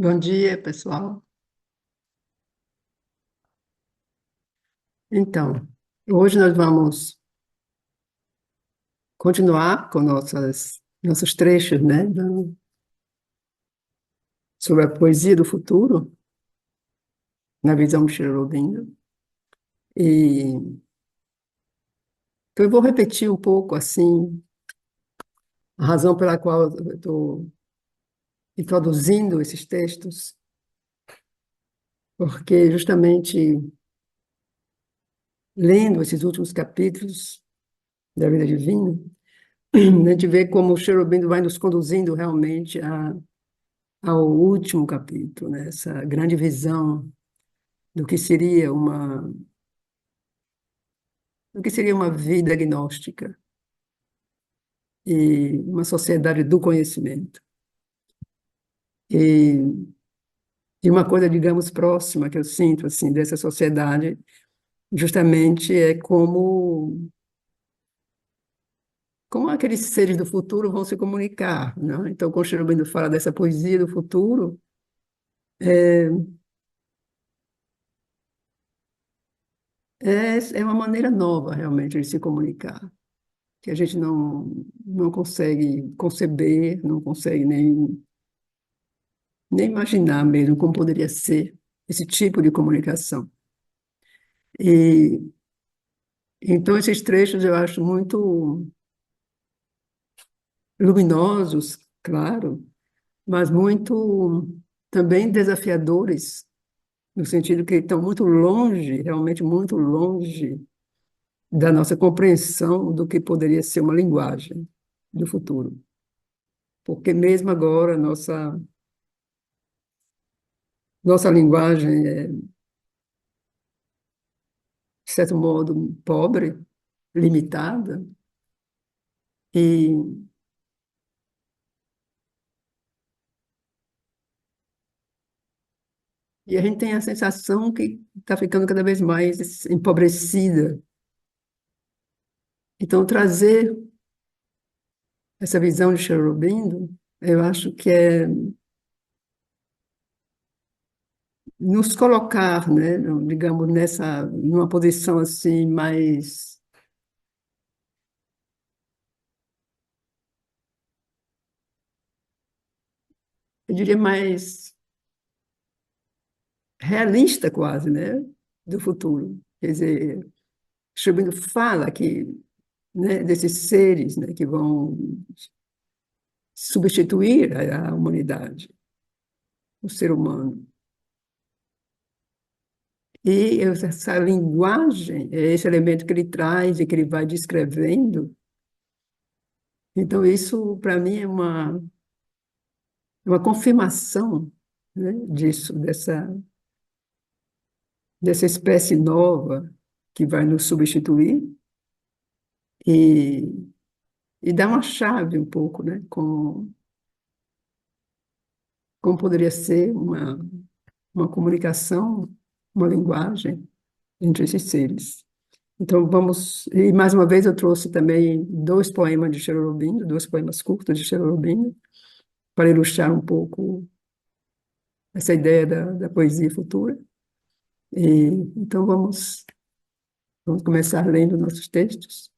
Bom dia, pessoal. Então, hoje nós vamos continuar com nossos trechos, né, sobre a poesia do futuro, na visão de Cherubim. E então eu vou repetir um pouco, assim, a razão pela qual eu estou introduzindo esses textos, porque justamente lendo esses últimos capítulos da vida divina, a gente vê como o Cherubim vai nos conduzindo realmente ao último capítulo, né, essa grande visão do que seria uma vida agnóstica e uma sociedade do conhecimento. E, e uma coisa, digamos, próxima que eu sinto assim dessa sociedade, justamente é como aqueles seres do futuro vão se comunicar, né? Então, quando o Cherubino fala dessa poesia do futuro, é, é uma maneira nova, realmente, de se comunicar, que a gente não consegue conceber, não consegue nem imaginar mesmo como poderia ser esse tipo de comunicação. E então esses trechos eu acho muito luminosos, claro, mas muito também desafiadores, no sentido que estão muito longe, realmente muito longe da nossa compreensão do que poderia ser uma linguagem do futuro. Porque mesmo agora nossa linguagem é, de certo modo, pobre, limitada, e E a gente tem a sensação que está ficando cada vez mais empobrecida. Então, trazer essa visão de Aurobindo, eu acho que é nos colocar, né, digamos, numa posição assim mais, eu diria mais realista quase, né, do futuro. Quer dizer, Aurobindo fala que, né, desses seres, né, que vão substituir a humanidade, o ser humano. E essa linguagem, é esse elemento que ele traz e que ele vai descrevendo. Então, isso, para mim, é uma confirmação, né, dessa espécie nova que vai nos substituir e, e dá uma chave um pouco, né, como poderia ser uma comunicação, uma linguagem entre esses seres. Então, e mais uma vez eu trouxe também dois poemas de Cherubim, dois poemas curtos de Cherubim, para ilustrar um pouco essa ideia da poesia futura. E, então, vamos começar lendo nossos textos.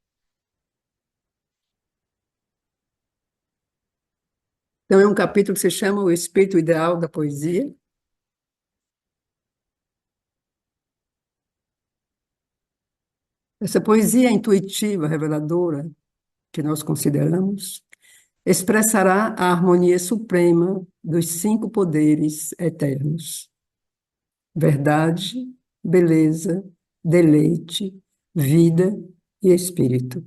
Então, é um capítulo que se chama O Espírito Ideal da Poesia. Essa poesia intuitiva, reveladora, que nós consideramos, expressará a harmonia suprema dos cinco poderes eternos: verdade, beleza, deleite, vida e espírito.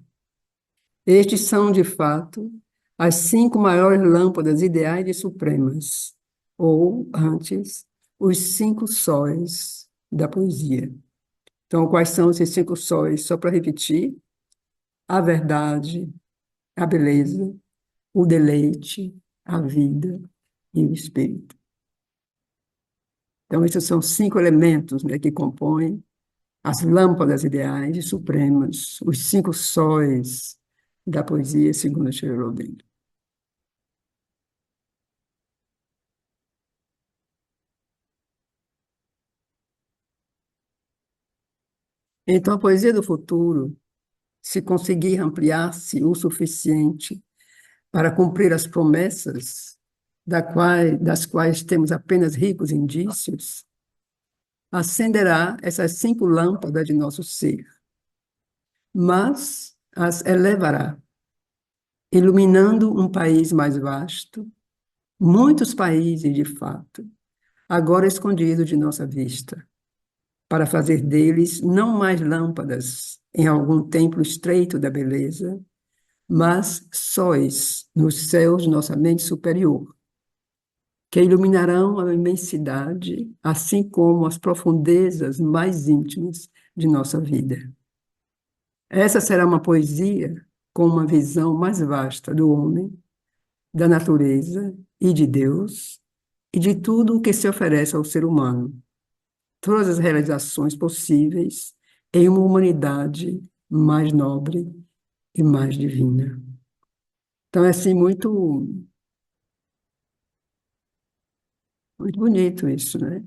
Estes são, de fato, as cinco maiores lâmpadas ideais e supremas, ou, antes, os cinco sóis da poesia. Então, quais são esses cinco sóis? Só para repetir: a verdade, a beleza, o deleite, a vida e o espírito. Então, esses são cinco elementos, né, que compõem as lâmpadas ideais e supremas, os cinco sóis da poesia, segundo Cherubim. Então, a poesia do futuro, se conseguir ampliar-se o suficiente para cumprir as promessas das quais temos apenas ricos indícios, acenderá essas 5 lâmpadas de nosso ser, mas as elevará, iluminando um país mais vasto, muitos países de fato, agora escondidos de nossa vista, para fazer deles não mais lâmpadas em algum templo estreito da beleza, mas sóis nos céus de nossa mente superior, que iluminarão a imensidade, assim como as profundezas mais íntimas de nossa vida. Essa será uma poesia com uma visão mais vasta do homem, da natureza e de Deus, e de tudo o que se oferece ao ser humano, todas as realizações possíveis em uma humanidade mais nobre e mais divina. Então, é assim, muito bonito isso, né?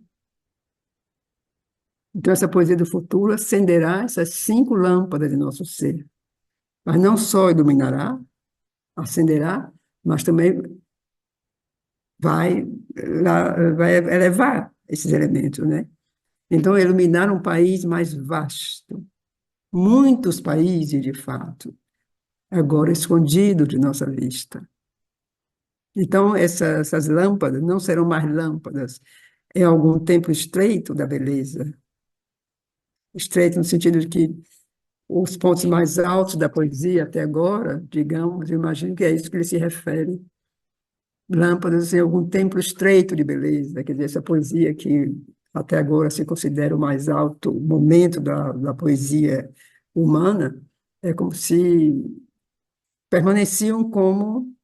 Então, essa poesia do futuro acenderá essas 5 lâmpadas de nosso ser, mas não só iluminará, acenderá, mas também vai elevar esses elementos, né? Então, iluminar um país mais vasto, muitos países, de fato, agora escondidos de nossa vista. Então, essas lâmpadas não serão mais lâmpadas em algum tempo estreito da beleza, estreito no sentido de que os pontos mais altos da poesia até agora, digamos, eu imagino que é isso que ele se refere, lâmpadas em algum templo estreito de beleza, quer dizer, essa poesia que até agora se considera o mais alto momento da poesia humana, é como se permaneciam como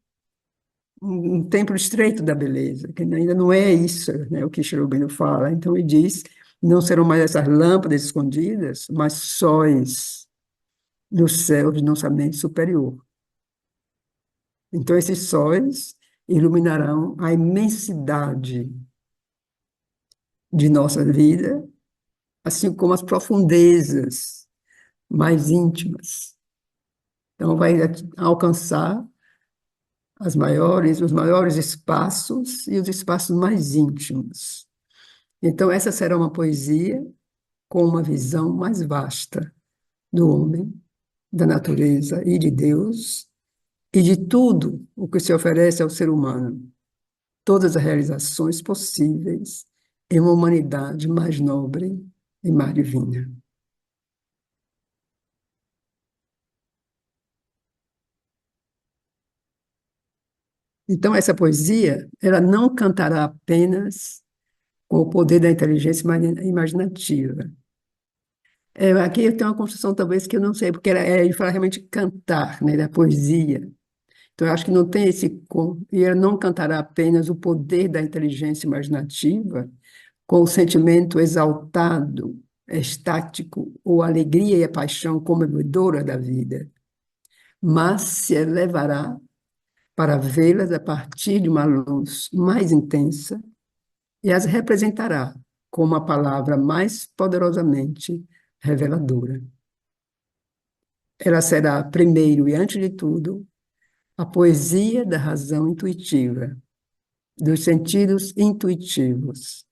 um templo estreito da beleza, que ainda não é isso, né, o que Cherubino fala. Então ele diz, não serão mais essas lâmpadas escondidas, mas sóis no céu de nossa mente superior. Então esses sóis iluminarão a imensidade de nossa vida, assim como as profundezas mais íntimas. Então vai alcançar os maiores espaços e os espaços mais íntimos. Então, essa será uma poesia com uma visão mais vasta do homem, da natureza e de Deus, e de tudo o que se oferece ao ser humano, todas as realizações possíveis em uma humanidade mais nobre e mais divina. Então, essa poesia, ela não cantará apenas com o poder da inteligência imaginativa. Aqui eu tenho uma construção, talvez, que eu não sei, porque ele fala realmente cantar, né, da poesia. Então, eu acho que não tem esse e ele não cantará apenas o poder da inteligência imaginativa, com o sentimento exaltado, estático, ou a alegria e a paixão comovedora da vida, mas se elevará para vê-las a partir de uma luz mais intensa e as representará com uma palavra mais poderosamente reveladora. Ela será, primeiro e antes de tudo, a poesia da razão intuitiva, dos sentidos intuitivos,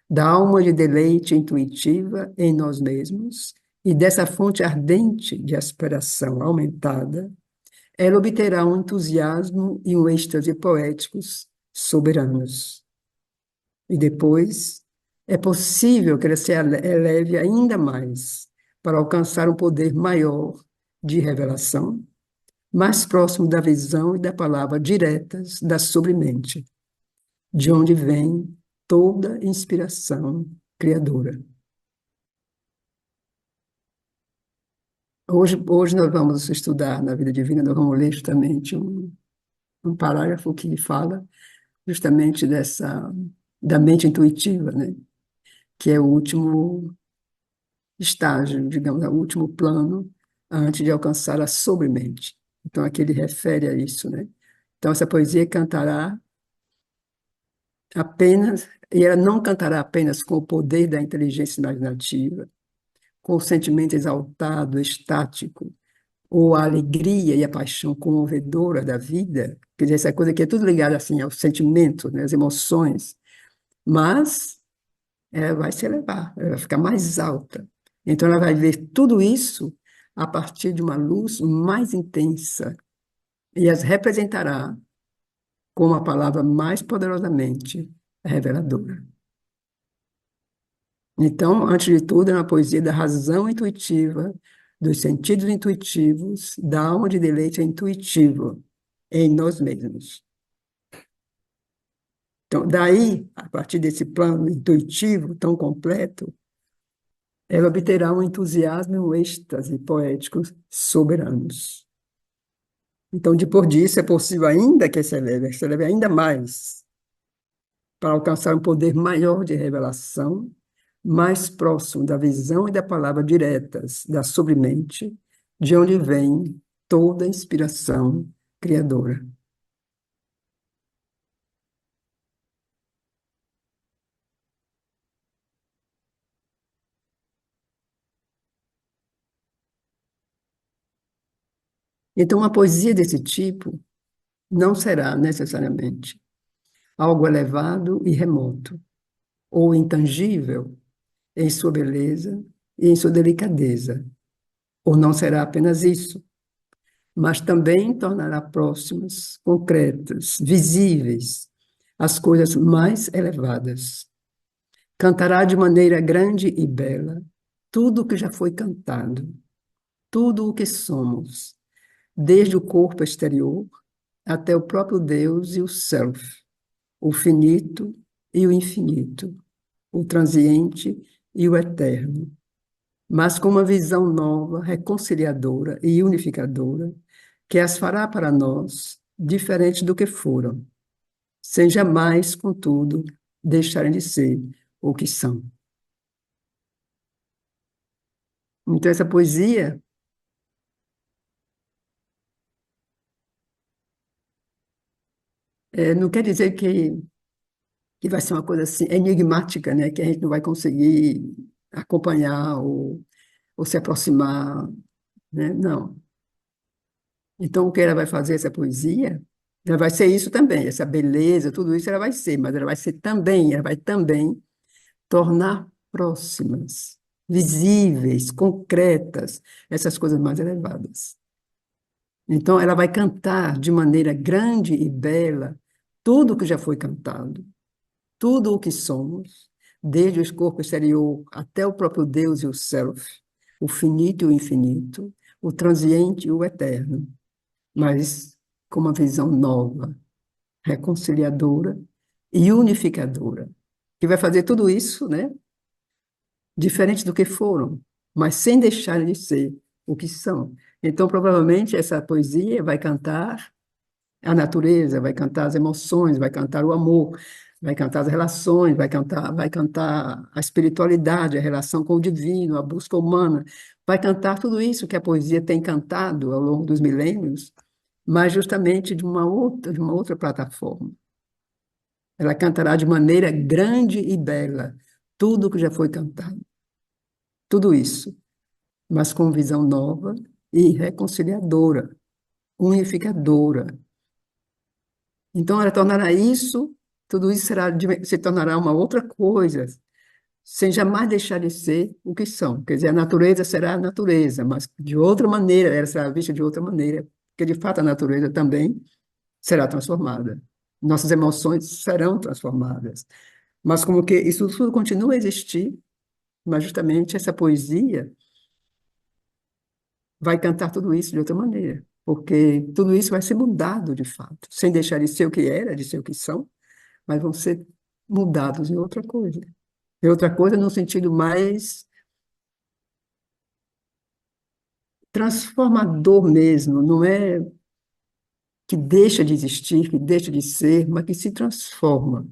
da alma de deleite intuitiva em nós mesmos e dessa fonte ardente de aspiração aumentada, ela obterá um entusiasmo e um êxtase poéticos soberanos. E depois, é possível que ela se eleve ainda mais para alcançar um poder maior de revelação, mais próximo da visão e da palavra diretas da sobremente, de onde vem toda inspiração criadora. Hoje nós vamos estudar na vida divina, nós vamos ler justamente um parágrafo que fala justamente da mente intuitiva, né? Que é o último estágio, digamos, o último plano antes de alcançar a sobremente. Então, aqui ele refere a isso, né? Então, essa poesia cantará apenas, e ela não cantará apenas com o poder da inteligência imaginativa, com o sentimento exaltado, estático, ou a alegria e a paixão comovedora da vida, quer dizer, essa coisa que é tudo ligado assim aos sentimentos, né, às emoções, mas ela vai se elevar, ela vai ficar mais alta. Então ela vai ver tudo isso a partir de uma luz mais intensa e as representará com a palavra mais poderosamente reveladora. Então, antes de tudo, é uma poesia da razão intuitiva, dos sentidos intuitivos, da alma de deleite intuitivo em nós mesmos. Então, daí, a partir desse plano intuitivo tão completo, ela obterá um entusiasmo e um êxtase poéticos soberanos. Então, depois disso, é possível ainda que se eleve ainda mais, para alcançar um poder maior de revelação, mais próximo da visão e da palavra diretas da sobremente, de onde vem toda a inspiração criadora. Então, uma poesia desse tipo não será necessariamente algo elevado e remoto, ou intangível em sua beleza e em sua delicadeza, ou não será apenas isso, mas também tornará próximas, concretas, visíveis, as coisas mais elevadas. Cantará de maneira grande e bela tudo o que já foi cantado, tudo o que somos, desde o corpo exterior até o próprio Deus e o Self, o finito e o infinito, o transiente e o eterno, mas com uma visão nova, reconciliadora e unificadora, que as fará para nós diferentes do que foram, sem jamais, contudo, deixarem de ser o que são. Então, essa poesia não quer dizer que vai ser uma coisa assim enigmática, né? Que a gente não vai conseguir acompanhar ou se aproximar, né? Não. Então, o que ela vai fazer, essa poesia, ela vai ser isso também, essa beleza, tudo isso ela vai ser, mas ela vai ser também, ela vai também tornar próximas, visíveis, concretas, essas coisas mais elevadas. Então, ela vai cantar de maneira grande e bela tudo o que já foi cantado, tudo o que somos, desde o corpo exterior até o próprio Deus e o Self, o finito e o infinito, o transiente e o eterno, mas com uma visão nova, reconciliadora e unificadora, que vai fazer tudo isso, né, diferente do que foram, mas sem deixar de ser o que são. Então, provavelmente, essa poesia vai cantar a natureza, vai cantar as emoções, vai cantar o amor, vai cantar as relações, vai cantar a espiritualidade, a relação com o divino, a busca humana, vai cantar tudo isso que a poesia tem cantado ao longo dos milênios, mas justamente de uma outra plataforma. Ela cantará de maneira grande e bela tudo o que já foi cantado, tudo isso, mas com visão nova e reconciliadora, unificadora. Então, ela tornará isso, tudo isso se tornará uma outra coisa, sem jamais deixar de ser o que são. Quer dizer, a natureza será a natureza, mas de outra maneira, ela será vista de outra maneira, porque de fato a natureza também será transformada. Nossas emoções serão transformadas. Mas como que isso tudo continua a existir, mas justamente essa poesia vai cantar tudo isso de outra maneira, porque tudo isso vai ser mudado de fato, sem deixar de ser o que era, de ser o que são, mas vão ser mudados em outra coisa. Em outra coisa no sentido mais transformador mesmo, não é que deixa de existir, que deixa de ser, mas que se transforma.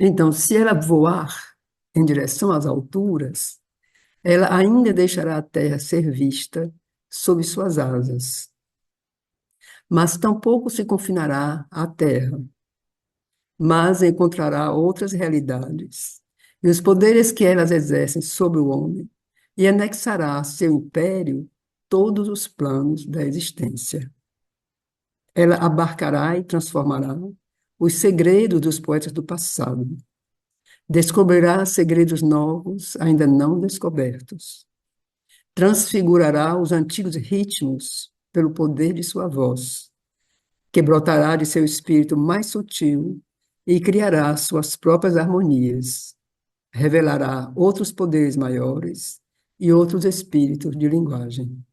Então, se ela voar em direção às alturas, ela ainda deixará a Terra ser vista sob suas asas, mas tampouco se confinará à terra, mas encontrará outras realidades e os poderes que elas exercem sobre o homem, e anexará a seu império todos os planos da existência. Ela abarcará e transformará os segredos dos poetas do passado, descobrirá segredos novos ainda não descobertos, transfigurará os antigos ritmos pelo poder de sua voz, que brotará de seu espírito mais sutil e criará suas próprias harmonias, revelará outros poderes maiores e outros espíritos de linguagem.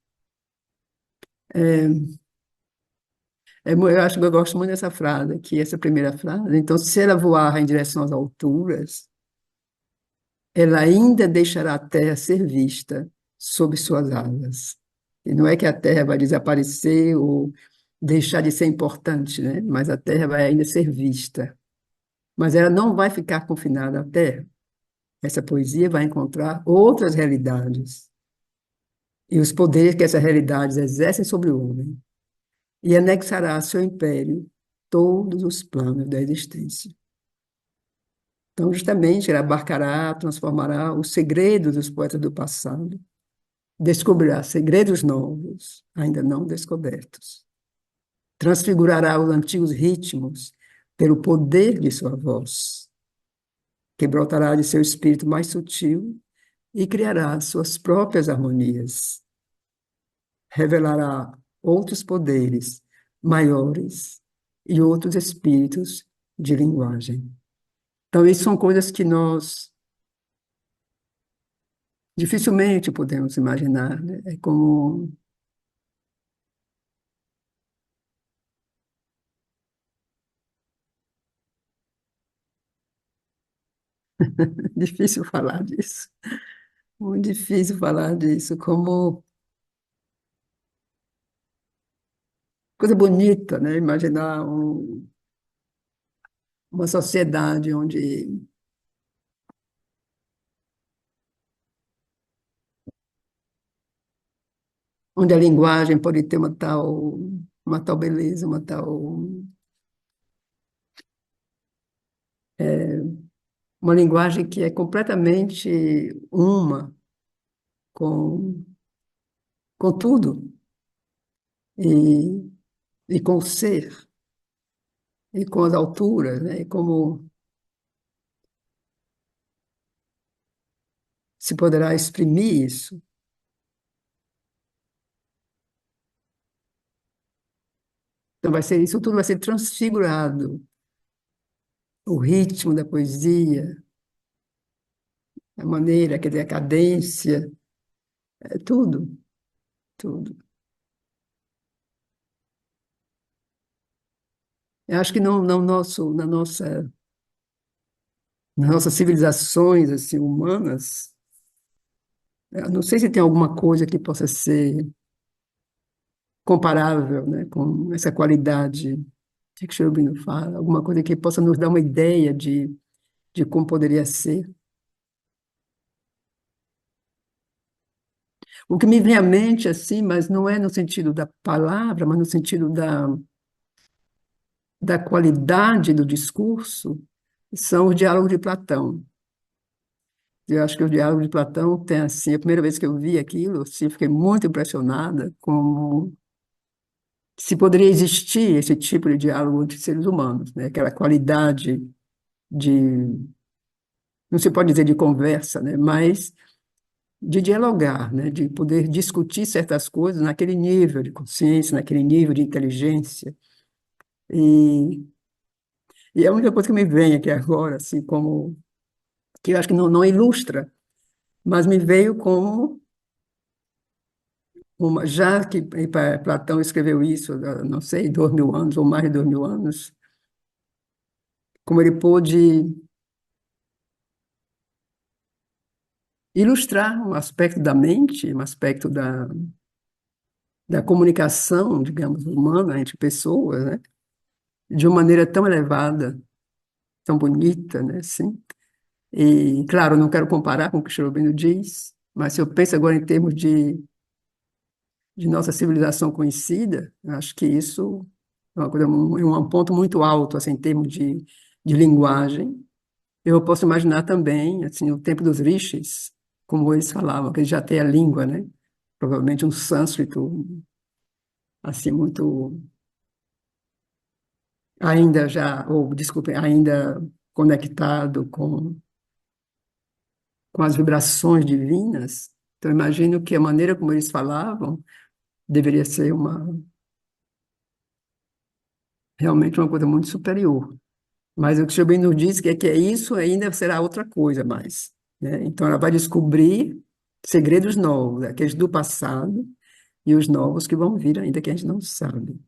Eu acho que eu gosto muito dessa frase, aqui, essa primeira frase. Então, se ela voar em direção às alturas, ela ainda deixará a terra ser vista sob suas asas. E não é que a terra vai desaparecer ou deixar de ser importante, né? Mas a terra vai ainda ser vista. Mas ela não vai ficar confinada à terra. Essa poesia vai encontrar outras realidades e os poderes que essas realidades exercem sobre o homem, e anexará a seu império todos os planos da existência. Então, justamente, ele abarcará, transformará os segredos dos poetas do passado, descobrirá segredos novos, ainda não descobertos, transfigurará os antigos ritmos pelo poder de sua voz, que brotará de seu espírito mais sutil e criará suas próprias harmonias, revelará outros poderes maiores e outros espíritos de linguagem. Então, isso são coisas que nós dificilmente podemos imaginar, né? É como difícil falar disso, muito difícil falar disso, como coisa bonita, né? Imaginar uma sociedade onde a linguagem pode ter uma tal beleza, uma linguagem que é completamente uma com, com tudo e, e com o ser e com as alturas, né? E como se poderá exprimir isso. Então vai ser isso tudo vai ser transfigurado, o ritmo da poesia, a maneira, quer dizer, a cadência, é tudo, tudo. Eu acho que nas nossas civilizações assim, humanas, eu não sei se tem alguma coisa que possa ser comparável, né, com essa qualidade que Cherubino fala, alguma coisa que possa nos dar uma ideia de como poderia ser. O que me vem à mente, assim, mas não é no sentido da palavra, mas no sentido da qualidade do discurso, são os diálogos de Platão. Eu acho que o diálogo de Platão tem, assim, a primeira vez que eu vi aquilo, assim, fiquei muito impressionada como se poderia existir esse tipo de diálogo entre seres humanos, né? Aquela qualidade de, não se pode dizer de conversa, né? Mas de dialogar, né? De poder discutir certas coisas naquele nível de consciência, naquele nível de inteligência. E, e a única coisa que me vem aqui agora, assim, como, que eu acho que não ilustra, mas me veio como já que Platão escreveu isso, não sei, 2000 anos ou mais de 2000 anos, como ele pôde ilustrar um aspecto da mente, um aspecto da comunicação, digamos, humana entre pessoas, né? De uma maneira tão elevada, tão bonita, né? Assim. E, claro, não quero comparar com o que o Cherubino diz, mas se eu penso agora em termos de nossa civilização conhecida, eu acho que isso é uma coisa, é um ponto muito alto, assim, em termos de linguagem. Eu posso imaginar também, assim, o tempo dos rishis, como eles falavam, que eles já têm a língua, né? Provavelmente um sânscrito, assim, muito, ainda já, ou, desculpe, ainda conectado com as vibrações divinas. Então, imagino que a maneira como eles falavam deveria ser realmente uma coisa muito superior. Mas o que o Sr. nos diz que é isso ainda será outra coisa mais, né? Então, ela vai descobrir segredos novos, aqueles do passado e os novos que vão vir ainda que a gente não sabe.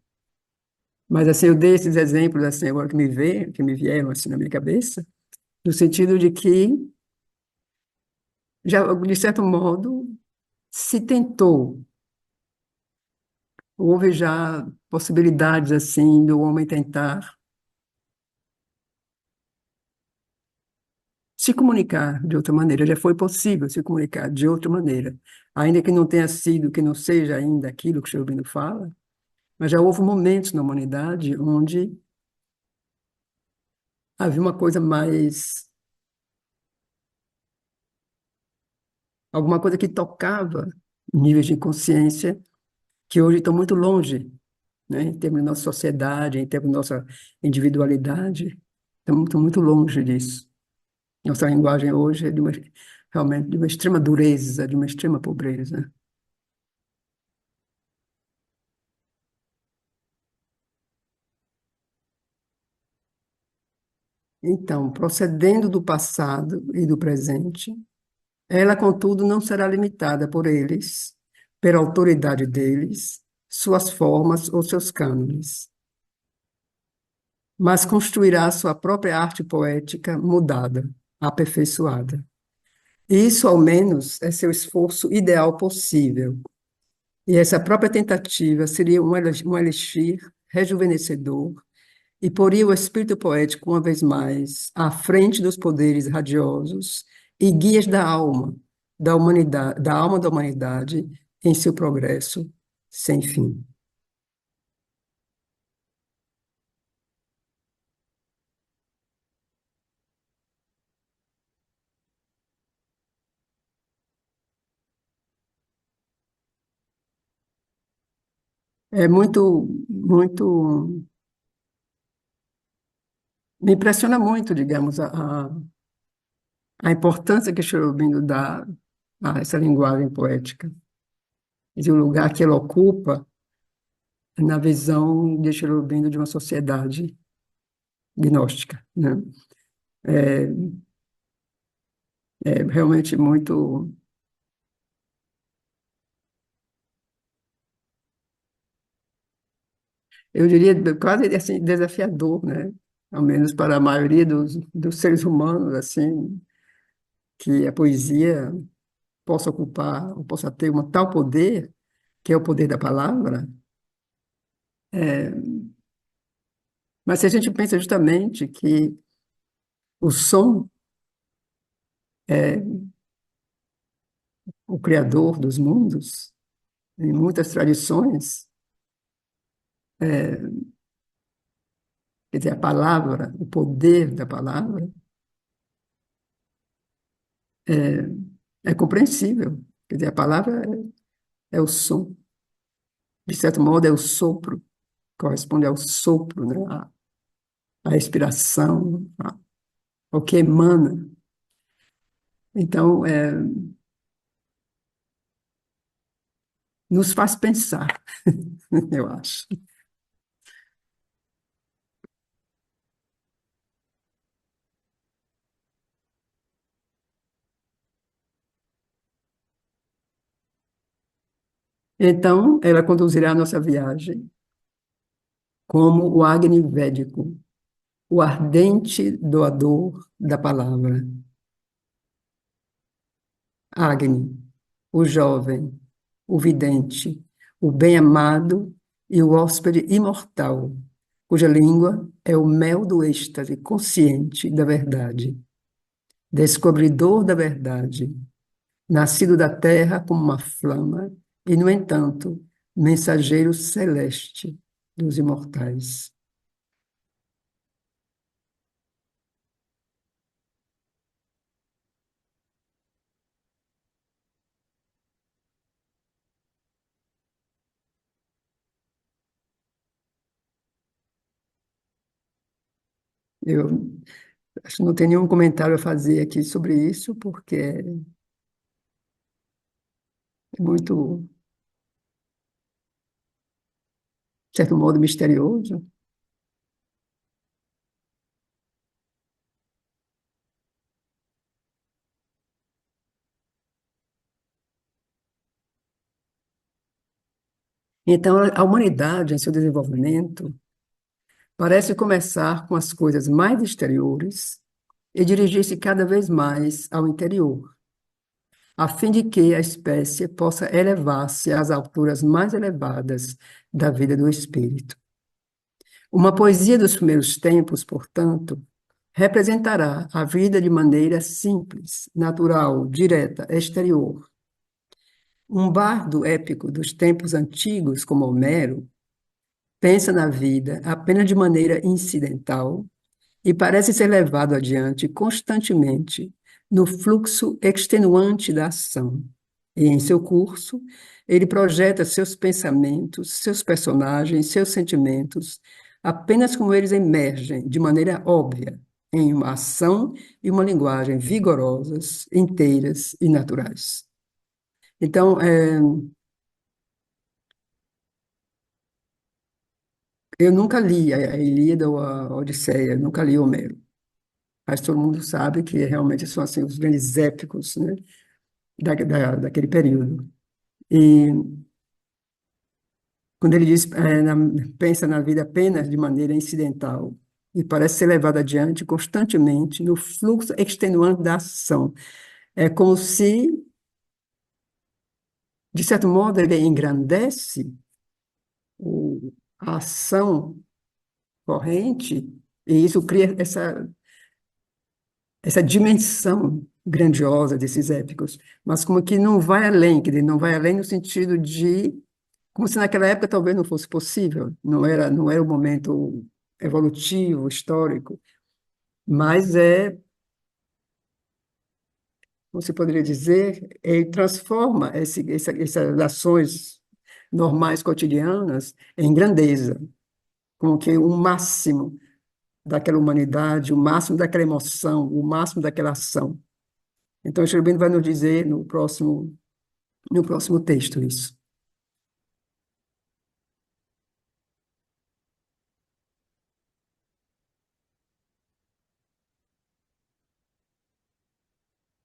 Mas, assim, eu dei esses exemplos, assim, agora que me vieram, assim, na minha cabeça, no sentido de que, já, de certo modo, se tentou. Houve já possibilidades assim do homem tentar se comunicar de outra maneira. Já foi possível se comunicar de outra maneira, ainda que não tenha sido, que não seja ainda aquilo que o Sr. fala, mas já houve momentos na humanidade onde havia uma coisa mais, alguma coisa que tocava níveis de consciência que hoje estão muito longe, né, em termos da nossa sociedade, em termos da nossa individualidade, estão muito longe disso. Nossa linguagem hoje é realmente de uma extrema dureza, de uma extrema pobreza. Então, procedendo do passado e do presente, ela, contudo, não será limitada por eles, pela autoridade deles, suas formas ou seus cânones, mas construirá sua própria arte poética mudada, aperfeiçoada. Isso, ao menos, é seu esforço ideal possível. E essa própria tentativa seria um elixir rejuvenescedor e poria o espírito poético, uma vez mais, à frente dos poderes radiosos e guias da alma, da humanidade, da alma da humanidade em seu progresso sem fim. É me impressiona muito, digamos, a importância que Cherubino dá a essa linguagem poética e o lugar que ela ocupa na visão de Cherubino de uma sociedade gnóstica, né? É, é realmente muito, eu diria, quase assim, desafiador, né? Ao menos para a maioria dos seres humanos, assim, que a poesia possa ocupar, ou possa ter um tal poder, que é o poder da palavra. É, mas se a gente pensa justamente que o som é o criador dos mundos, em muitas tradições, é, quer dizer, a palavra, o poder da palavra, é compreensível. Quer dizer, a palavra é o som, de certo modo, é o sopro, corresponde ao sopro, né? A respiração, ao que emana. Então, nos faz pensar, eu acho. Então, ela conduzirá a nossa viagem como o Agni Védico, o ardente doador da palavra. Agni, o jovem, o vidente, o bem-amado e o hóspede imortal, cuja língua é o mel do êxtase consciente da verdade, descobridor da verdade, nascido da terra como uma flama, e, no entanto, mensageiro celeste dos imortais. Eu acho que não tem nenhum comentário a fazer aqui sobre isso, porque é muito, de certo modo, misterioso. Então, a humanidade, em seu desenvolvimento, parece começar com as coisas mais exteriores e dirigir-se cada vez mais ao interior, a fim de que a espécie possa elevar-se às alturas mais elevadas da vida do espírito. Uma poesia dos primeiros tempos, portanto, representará a vida de maneira simples, natural, direta, exterior. Um bardo épico dos tempos antigos, como Homero, pensa na vida apenas de maneira incidental e parece ser levado adiante constantemente no fluxo extenuante da ação. E em seu curso, ele projeta seus pensamentos, seus personagens, seus sentimentos, apenas como eles emergem de maneira óbvia em uma ação e uma linguagem vigorosas, inteiras e naturais. Então, eu nunca li a Ilíada ou a Odisseia, nunca li Homero, mas todo mundo sabe que realmente são assim, os grandes épicos, né, daquele período. E quando ele diz, pensa na vida apenas de maneira incidental e parece ser levado adiante constantemente no fluxo extenuante da ação. É como se, de certo modo, ele engrandece a ação corrente e isso cria essa dimensão grandiosa desses épicos, mas como que não vai além, quer dizer, não vai além no sentido de, como se naquela época talvez não fosse possível, não era o momento evolutivo, histórico, mas como se poderia dizer, ele transforma essas ações normais, cotidianas, em grandeza, como que o máximo daquela humanidade, o máximo daquela emoção, o máximo daquela ação. Então, o Cherubim vai nos dizer no próximo texto isso.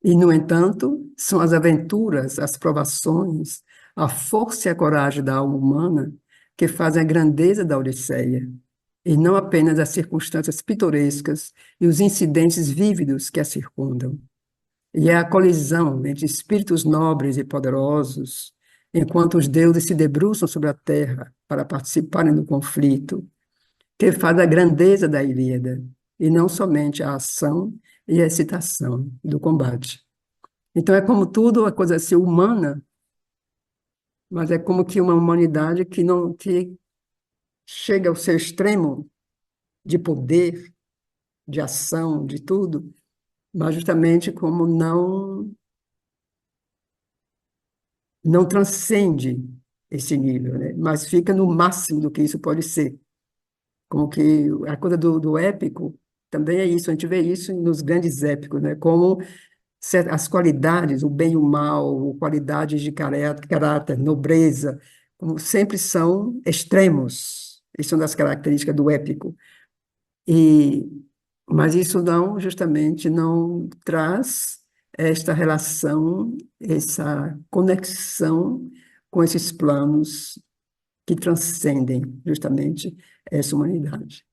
E, no entanto, são as aventuras, as provações, a força e a coragem da alma humana que fazem a grandeza da Odisseia, e não apenas as circunstâncias pitorescas e os incidentes vívidos que a circundam. E é a colisão entre espíritos nobres e poderosos, enquanto os deuses se debruçam sobre a terra para participarem do conflito, que faz a grandeza da Ilíada, e não somente a ação e a excitação do combate. Então é como tudo, uma coisa assim humana, mas é como que uma humanidade que não que chega ao seu extremo de poder, de ação, de tudo, mas justamente como não transcende esse nível, né? Mas fica no máximo do que isso pode ser. Como que a coisa do épico também é isso, a gente vê isso nos grandes épicos, né? Como as qualidades, o bem e o mal, qualidades de caráter, nobreza, como sempre são extremos. Isso é uma das características do épico. E, mas isso justamente não traz esta relação, essa conexão com esses planos que transcendem justamente essa humanidade.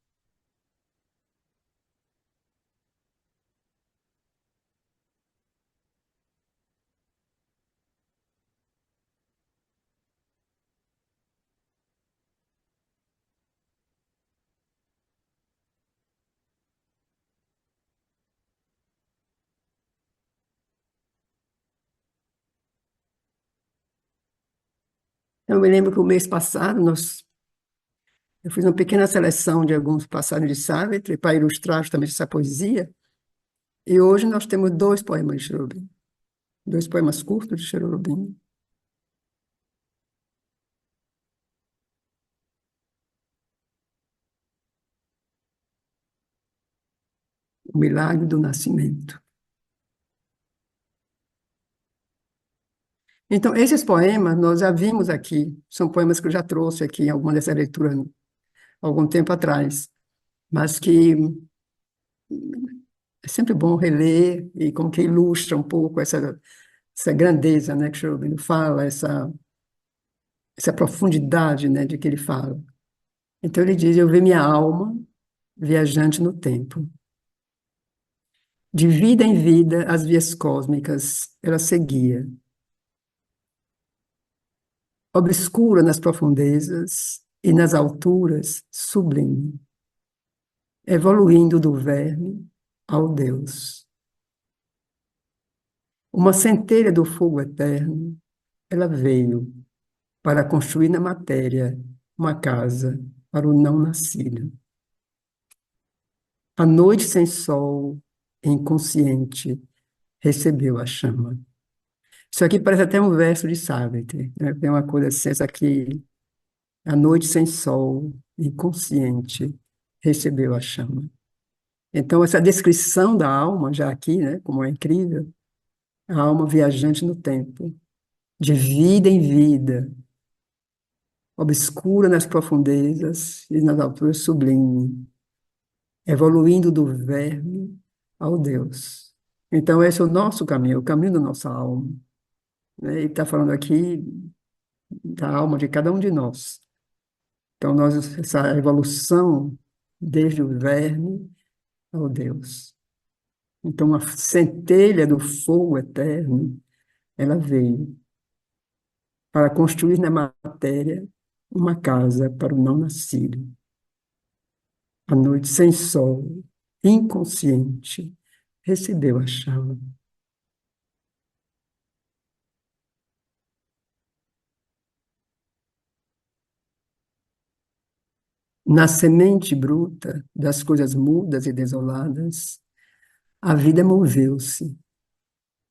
Eu me lembro que o mês passado eu fiz uma pequena seleção de alguns passagens de Sartre para ilustrar justamente essa poesia, e hoje nós temos dois poemas de Cherubim, dois poemas curtos de Cherubim. O Milagre do Nascimento. Então, esses poemas nós já vimos aqui, são poemas que eu já trouxe aqui em alguma dessa leitura algum tempo atrás, mas que é sempre bom reler e como que ilustra um pouco essa grandeza, né, que o Cherubim fala, essa profundidade, né, de que ele fala. Então ele diz: eu vi minha alma viajante no tempo. De vida em vida, as vias cósmicas ela seguia, obscura nas profundezas e nas alturas, sublime, evoluindo do verme ao Deus. Uma centelha do fogo eterno, ela veio para construir na matéria uma casa para o não nascido. A noite sem sol, inconsciente, recebeu a chama. Isso aqui parece até um verso de Sartre, né? Tem uma coisa assim, essa aqui, a noite sem sol, inconsciente, recebeu a chama. Então, essa descrição da alma, já aqui, né, como é incrível, a alma viajante no tempo, de vida em vida, obscura nas profundezas e nas alturas sublime, evoluindo do verme ao Deus. Então, esse é o nosso caminho, o caminho da nossa alma, né? Ele está falando aqui da alma de cada um de nós. Então, essa evolução desde o verme ao Deus. Então, a centelha do fogo eterno, ela veio para construir na matéria uma casa para o não nascido. A noite sem sol, inconsciente, recebeu a chama. Na semente bruta das coisas mudas e desoladas, a vida moveu-se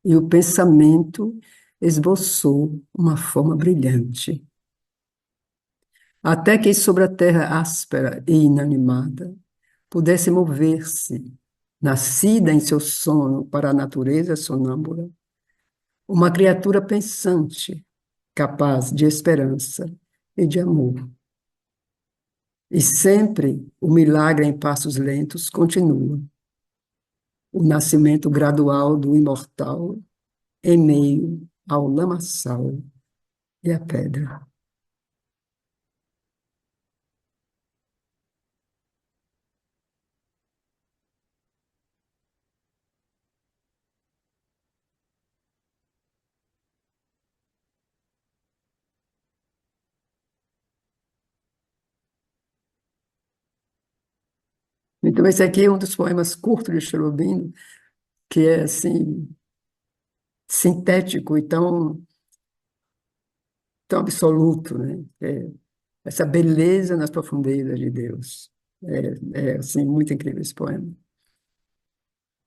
e o pensamento esboçou uma forma brilhante. Até que sobre a terra áspera e inanimada pudesse mover-se, nascida em seu sono para a natureza sonâmbula, uma criatura pensante, capaz de esperança e de amor. E sempre o milagre em passos lentos continua, o nascimento gradual do imortal em meio ao lamaçal e à pedra. Então, esse aqui é um dos poemas curtos de Cherubim, que é assim, sintético e tão absoluto, né? Essa beleza nas profundezas de Deus. Assim, muito incrível esse poema.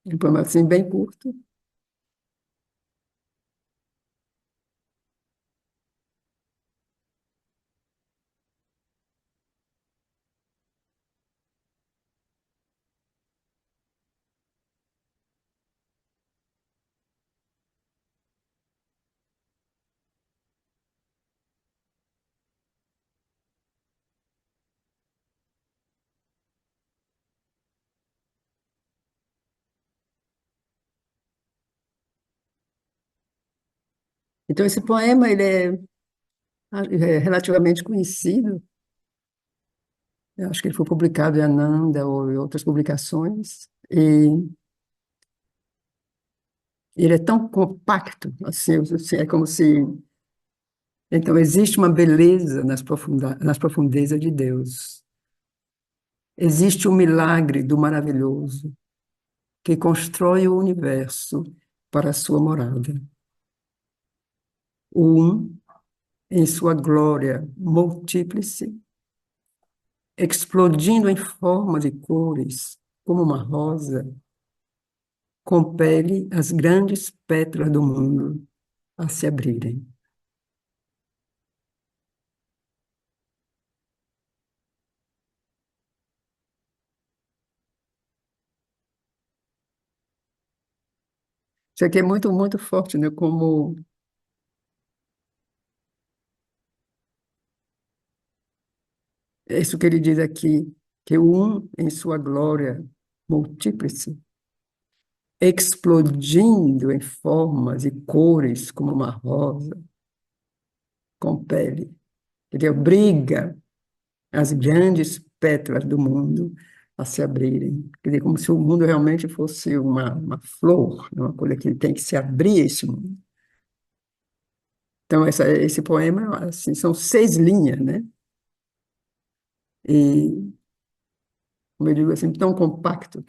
Um poema assim, bem curto. Então, esse poema ele é relativamente conhecido. Eu acho que ele foi publicado em Ananda ou em outras publicações. E ele é tão compacto, assim, é como se... Então, existe uma beleza nas profundezas de Deus. Existe um milagre do maravilhoso que constrói o universo para a sua morada. O um em sua glória múltiplice, explodindo em formas e cores, como uma rosa, compele as grandes pétalas do mundo a se abrirem. Isso aqui é muito, muito forte, né? Como é isso que ele diz aqui, que o um em sua glória multiplice, explodindo em formas e cores como uma rosa, compele, ele obriga as grandes pétalas do mundo a se abrirem. Quer dizer, como se o mundo realmente fosse uma flor, né? Uma coisa que tem que se abrir esse mundo. Então, esse poema, assim, são 6 linhas, né? E, como eu digo assim, tão compacto,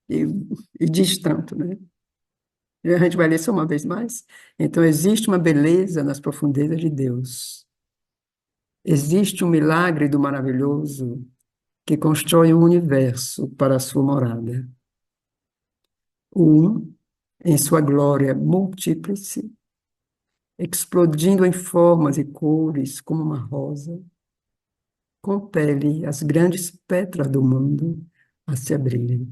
e, e diz tanto, né? E a gente vai ler só uma vez mais. Então, existe uma beleza nas profundezas de Deus. Existe um milagre do maravilhoso que constrói um universo para a sua morada. O um, em sua glória múltiplice, explodindo em formas e cores como uma rosa, compele as grandes pétalas do mundo a se abrirem.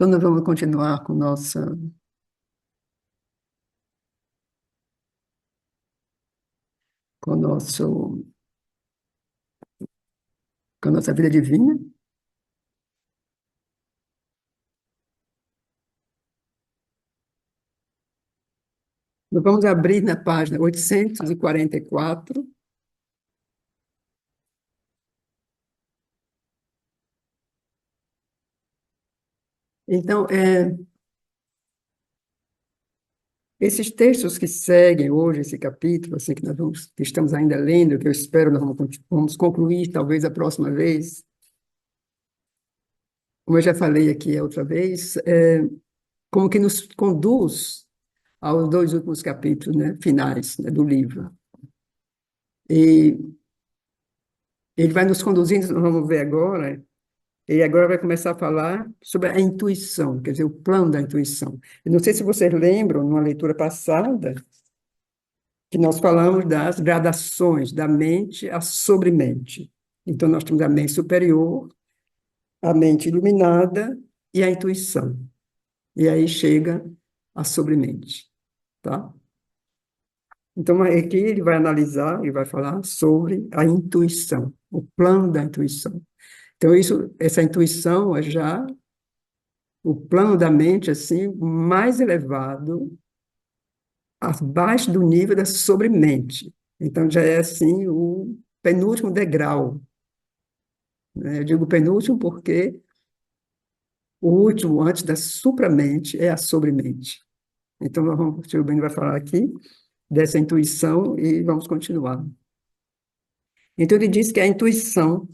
Então, nós vamos continuar com, nosso, com a nossa vida divina. Nós vamos abrir na página 844. Então, esses textos que seguem hoje esse capítulo, assim, que estamos ainda lendo, que eu espero nós vamos concluir talvez a próxima vez, como eu já falei aqui a outra vez, como que nos conduz aos 2 últimos capítulos, né, finais, né, do livro. E ele vai nos conduzindo, nós vamos ver agora, e agora vai começar a falar sobre a intuição, quer dizer, o plano da intuição. Eu não sei se vocês lembram, numa leitura passada, que nós falamos das gradações da mente à sobremente. Então, nós temos a mente superior, a mente iluminada e a intuição. E aí chega a sobremente, tá? Então, aqui ele vai analisar e vai falar sobre a intuição, o plano da intuição. Então, essa intuição é já o plano da mente assim mais elevado, abaixo do nível da sobremente. Então, já é assim o penúltimo degrau, né? Eu digo penúltimo porque o último, antes da supramente, é a sobremente. Então, o Sr. Beni vai falar aqui dessa intuição e vamos continuar. Então, ele diz que a intuição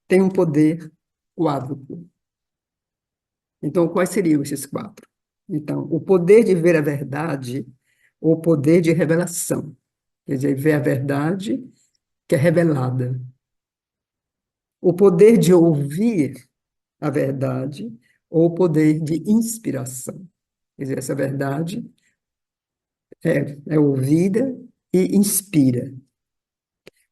tem um poder quádruplo. Então, quais seriam esses 4? Então, o poder de ver a verdade, ou o poder de revelação. Quer dizer, ver a verdade que é revelada. O poder de ouvir a verdade, ou o poder de inspiração. Quer dizer, essa verdade é ouvida e inspira.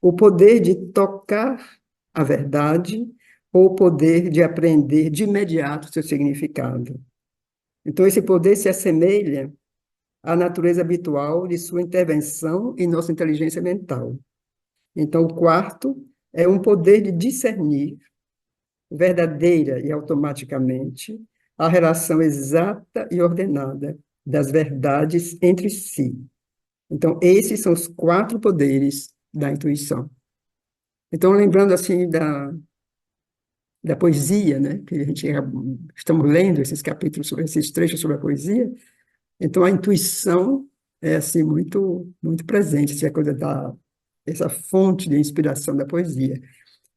O poder de tocar a verdade ou o poder de aprender de imediato seu significado. Então, esse poder se assemelha à natureza habitual de sua intervenção em nossa inteligência mental. Então, o quarto é um poder de discernir verdadeira e automaticamente a relação exata e ordenada das verdades entre si. Então, esses são os 4 poderes da intuição. Então, lembrando assim da poesia, né, que a gente estamos lendo esses capítulos, sobre esses trechos sobre a poesia, então a intuição é assim muito presente, essa coisa da essa fonte de inspiração da poesia.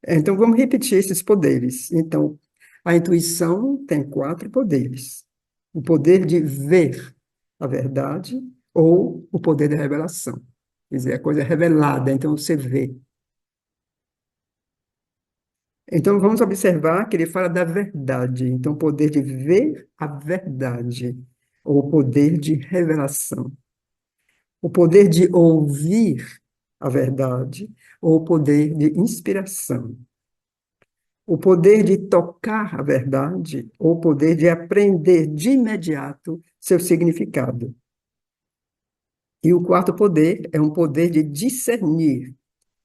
Então vamos repetir esses poderes. Então, a intuição tem quatro poderes: o poder de ver a verdade ou o poder da revelação. Quer dizer, a coisa é revelada, então você vê. Então vamos observar que ele fala da verdade. Então, o poder de ver a verdade ou o poder de revelação. O poder de ouvir a verdade ou o poder de inspiração. O poder de tocar a verdade ou o poder de aprender de imediato seu significado. E o quarto poder é um poder de discernir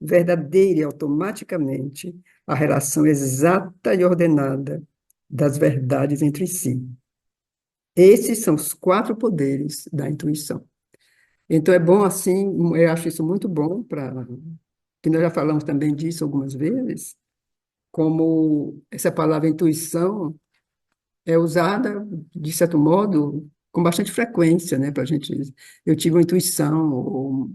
verdadeira e automaticamente a relação exata e ordenada das verdades entre si. Esses são os quatro poderes da intuição. Então é bom assim, eu acho isso muito bom para que nós já falamos também disso algumas vezes, como essa palavra intuição é usada, de certo modo, com bastante frequência, né, para a gente. Eu tive uma intuição, ou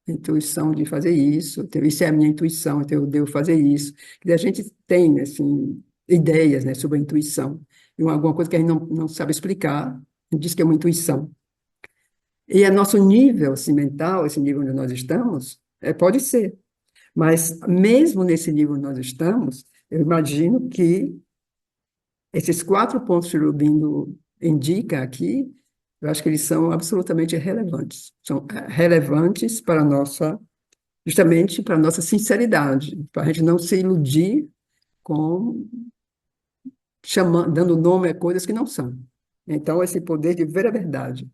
intuição de fazer isso, então, isso é a minha intuição, então eu devo fazer isso. E a gente tem, assim, ideias, né, sobre a intuição, e alguma coisa que a gente não sabe explicar, a gente diz que é uma intuição. E é nosso nível, assim, mental, esse nível onde nós estamos, pode ser. Mas mesmo nesse nível onde nós estamos, eu imagino que esses quatro pontos que o Rubino indica aqui, eu acho que eles são absolutamente relevantes. São relevantes para a nossa, justamente para a nossa sinceridade, para a gente não se iludir com dando nome a coisas que não são. Então, esse poder de ver a verdade.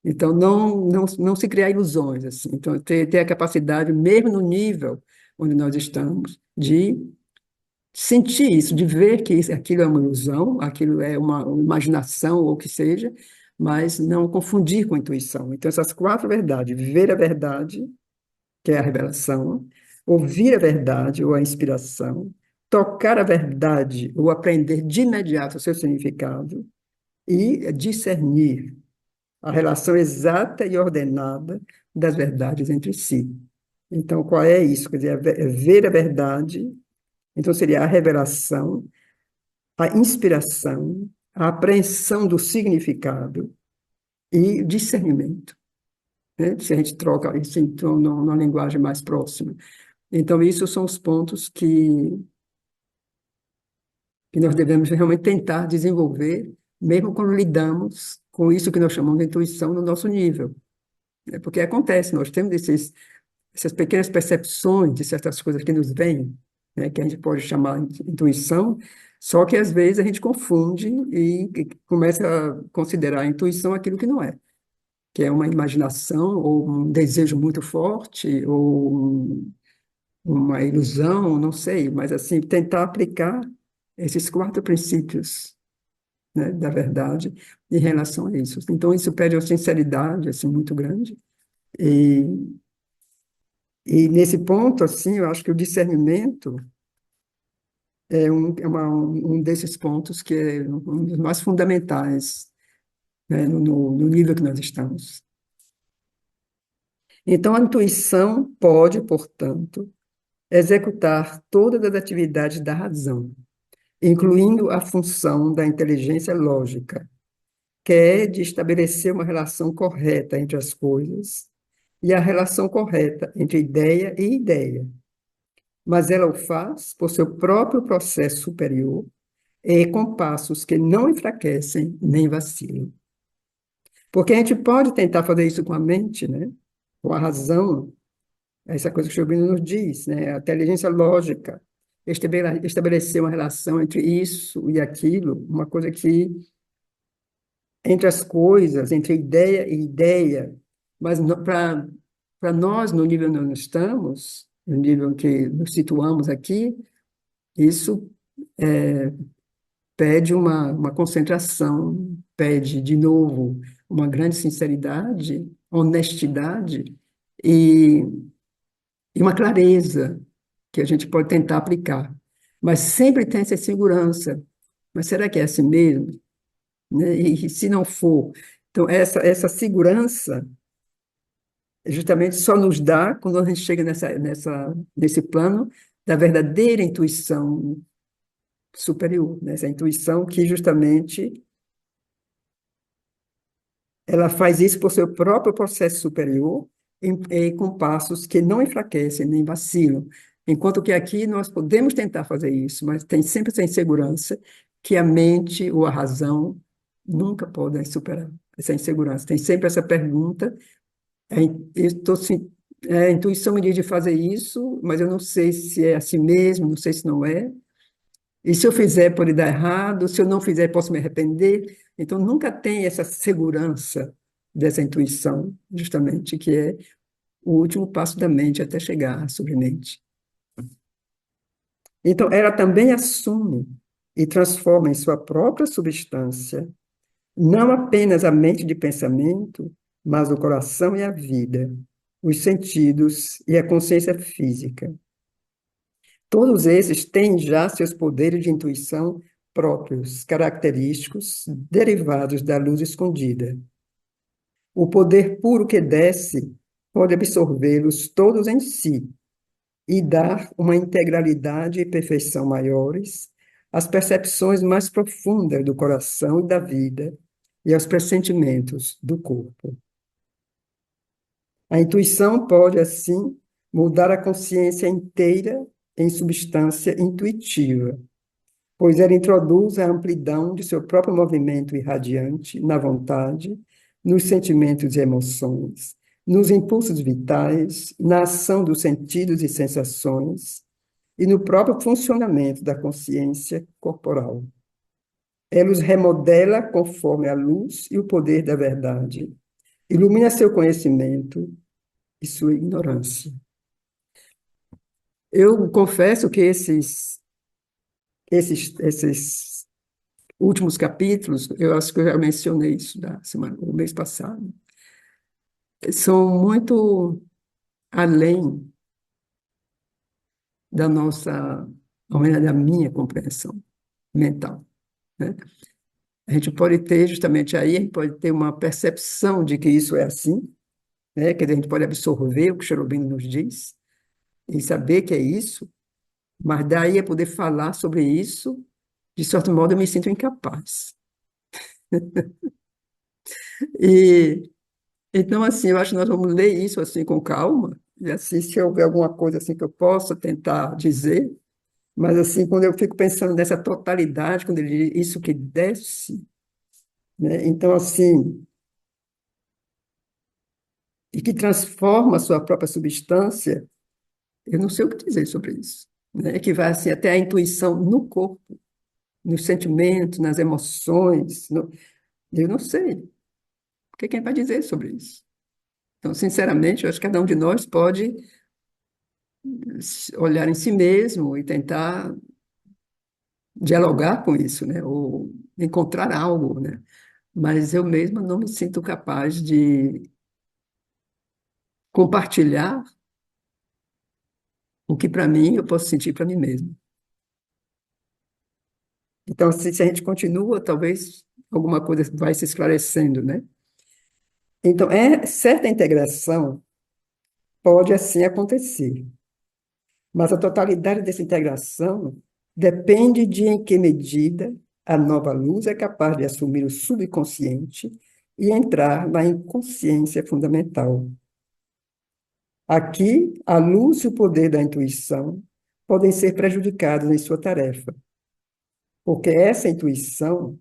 Então, não se criar ilusões, assim. Então, ter a capacidade, mesmo no nível onde nós estamos, de sentir isso, de ver que aquilo é uma ilusão, aquilo é uma imaginação ou o que seja, mas não confundir com a intuição. Então, essas quatro verdades: ver a verdade, que é a revelação, ouvir a verdade ou a inspiração, tocar a verdade ou aprender de imediato o seu significado e discernir a relação exata e ordenada das verdades entre si. Então, qual é isso? Quer dizer, é ver a verdade, então seria a revelação, a inspiração, a apreensão do significado e discernimento, né? Se a gente troca isso então numa linguagem mais próxima. Então, isso são os pontos que nós devemos realmente tentar desenvolver, mesmo quando lidamos com isso que nós chamamos de intuição no nosso nível. Porque acontece, nós temos essas pequenas percepções de certas coisas que nos vêm, né, que a gente pode chamar de intuição, só que às vezes a gente confunde e começa a considerar a intuição aquilo que não é, que é uma imaginação ou um desejo muito forte ou uma ilusão, não sei, mas assim, tentar aplicar esses quatro princípios, né, da verdade em relação a isso. Então, isso pede uma sinceridade assim, muito grande. E nesse ponto, assim, eu acho que o discernimento um desses pontos que é um dos mais fundamentais, né, no nível que nós estamos. Então, a intuição pode, portanto, executar todas as atividades da razão, incluindo a função da inteligência lógica, que é de estabelecer uma relação correta entre as coisas e a relação correta entre ideia e ideia. Mas ela o faz por seu próprio processo superior e com passos que não enfraquecem nem vacilam. Porque a gente pode tentar fazer isso com a mente, né? Com a razão, essa coisa que o Chopin nos diz, né? A inteligência lógica, estabelecer uma relação entre isso e aquilo, uma coisa que, entre as coisas, entre ideia e ideia, mas para nós, no nível onde nós estamos, no nível que nos situamos aqui, isso pede uma concentração, pede, de novo, uma grande sinceridade, honestidade e, e uma clareza que a gente pode tentar aplicar. Mas sempre tem essa segurança. Mas será que é assim mesmo? Né? E se não for? Então, essa segurança justamente só nos dá quando a gente chega nesse plano da verdadeira intuição superior, né? Essa intuição que justamente ela faz isso por seu próprio processo superior, com passos que não enfraquecem nem vacilam. Enquanto que aqui nós podemos tentar fazer isso, mas tem sempre essa insegurança que a mente ou a razão nunca podem superar essa insegurança. Tem sempre essa pergunta, a intuição me diz de fazer isso, mas eu não sei se é assim mesmo, não sei se não é. E se eu fizer, pode dar errado, se eu não fizer, posso me arrepender. Então, nunca tem essa segurança dessa intuição, justamente, que é o último passo da mente até chegar à submente. Então, ela também assume e transforma em sua própria substância não apenas a mente de pensamento, mas o coração e a vida, os sentidos e a consciência física. Todos esses têm já seus poderes de intuição próprios, característicos, derivados da luz escondida. O poder puro que desce pode absorvê-los todos em si e dar uma integralidade e perfeição maiores às percepções mais profundas do coração e da vida e aos pressentimentos do corpo. A intuição pode, assim, mudar a consciência inteira em substância intuitiva, pois ela introduz a amplidão de seu próprio movimento irradiante na vontade, nos sentimentos e emoções, nos impulsos vitais, na ação dos sentidos e sensações e no próprio funcionamento da consciência corporal. Ela os remodela conforme a luz e o poder da verdade, ilumina seu conhecimento e sua ignorância. Eu confesso que esses últimos capítulos, eu acho que eu já mencionei isso o mês passado, são muito além da nossa, ao menos da minha compreensão mental, né? A gente pode ter justamente aí, a gente pode ter uma percepção de que isso é assim, né? Que a gente pode absorver o que Cherubim nos diz e saber que é isso, mas daí a poder falar sobre isso, de certo modo eu me sinto incapaz. E então, assim, eu acho que nós vamos ler isso assim com calma, e assim, se houver alguma coisa assim que eu possa tentar dizer, mas assim, quando eu fico pensando nessa totalidade, quando ele diz isso que desce, né? Então, assim, e que transforma a sua própria substância, eu não sei o que dizer sobre isso, né? Que vai assim até a intuição no corpo, nos sentimentos, nas emoções, eu não sei. O que quem vai dizer sobre isso? Então, sinceramente, eu acho que cada um de nós pode olhar em si mesmo e tentar dialogar com isso, né? Ou encontrar algo, né? Mas eu mesma não me sinto capaz de compartilhar o que para mim eu posso sentir para mim mesmo. Então, se a gente continua, talvez alguma coisa vai se esclarecendo, né? Então, certa integração pode assim acontecer, mas a totalidade dessa integração depende de em que medida a nova luz é capaz de assumir o subconsciente e entrar na inconsciência fundamental. Aqui, a luz e o poder da intuição podem ser prejudicados em sua tarefa, porque essa intuição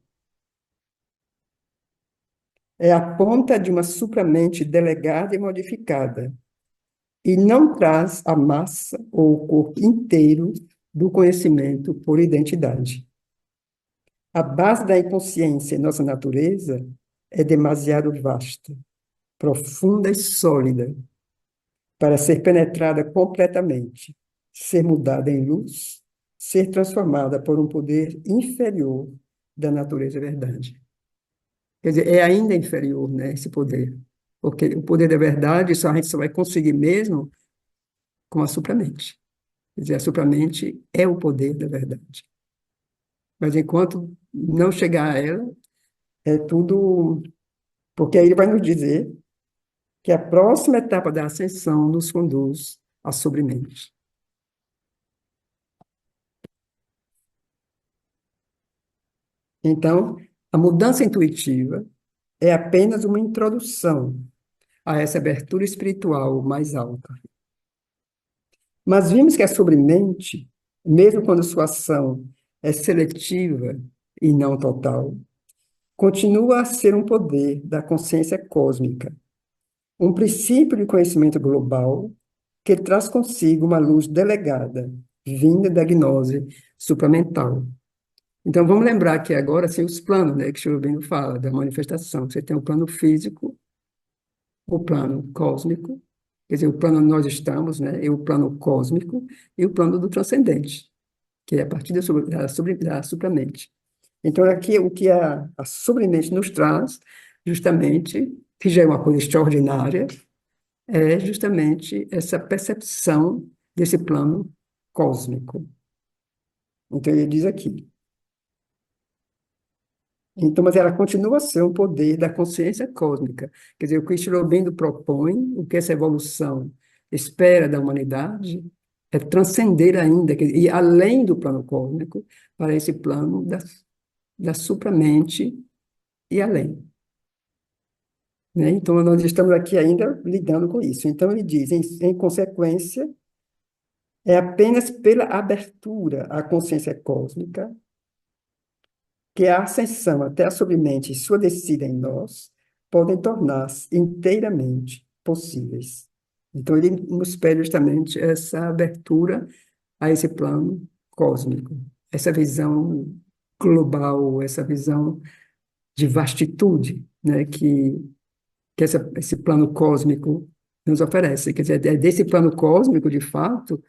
é a ponta de uma supramente delegada e modificada, e não traz a massa ou o corpo inteiro do conhecimento por identidade. A base da inconsciência em nossa natureza é demasiado vasta, profunda e sólida para ser penetrada completamente, ser mudada em luz, ser transformada por um poder inferior da natureza verdade. Quer dizer, é ainda inferior, né, esse poder, porque o poder da verdade a gente só vai conseguir mesmo com a supramente. Quer dizer, a supramente é o poder da verdade. Mas enquanto não chegar a ela, é tudo. Porque aí ele vai nos dizer que a próxima etapa da ascensão nos conduz à sobremente. Então, a mudança intuitiva é apenas uma introdução a essa abertura espiritual mais alta. Mas vimos que a sobremente, mesmo quando sua ação é seletiva e não total, continua a ser um poder da consciência cósmica, um princípio de conhecimento global que traz consigo uma luz delegada, vinda da gnose supramental. Então, vamos lembrar que agora, assim, os planos, né, que o Sr. fala, da manifestação. Você tem o plano físico, o plano cósmico, quer dizer, o plano onde nós estamos, né, e o plano cósmico, e o plano do transcendente, que é a partir da supramente. Então, aqui, o que a sobremente nos traz, justamente, que já é uma coisa extraordinária, é justamente essa percepção desse plano cósmico. Então, ele diz aqui. Então, mas ela continua a ser um poder da consciência cósmica. Quer dizer, o que Aurobindo propõe, o que essa evolução espera da humanidade, é transcender ainda, quer dizer, ir além do plano cósmico, para esse plano da supramente e além. Né? Então, nós estamos aqui ainda lidando com isso. Então, ele diz, em consequência, é apenas pela abertura à consciência cósmica que a ascensão até a sobremente e sua descida em nós podem tornar-se inteiramente possíveis. Então, ele nos pede justamente essa abertura a esse plano cósmico, essa visão global, essa visão de vastitude, né, que esse plano cósmico nos oferece. Quer dizer, é desse plano cósmico, de fato,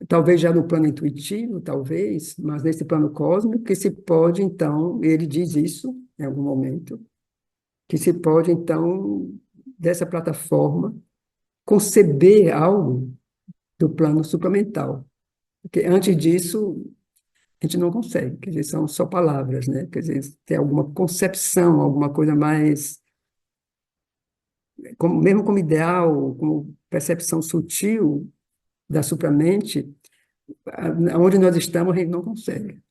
talvez já no plano intuitivo, talvez, mas nesse plano cósmico, que se pode, então, ele diz isso em algum momento, que se pode, então, dessa plataforma, conceber algo do plano supramental. Porque antes disso, a gente não consegue, quer dizer, são só palavras, né? Quer dizer, tem alguma concepção, alguma coisa mais, mesmo como ideal, como percepção sutil da supramente, onde nós estamos, a gente não consegue.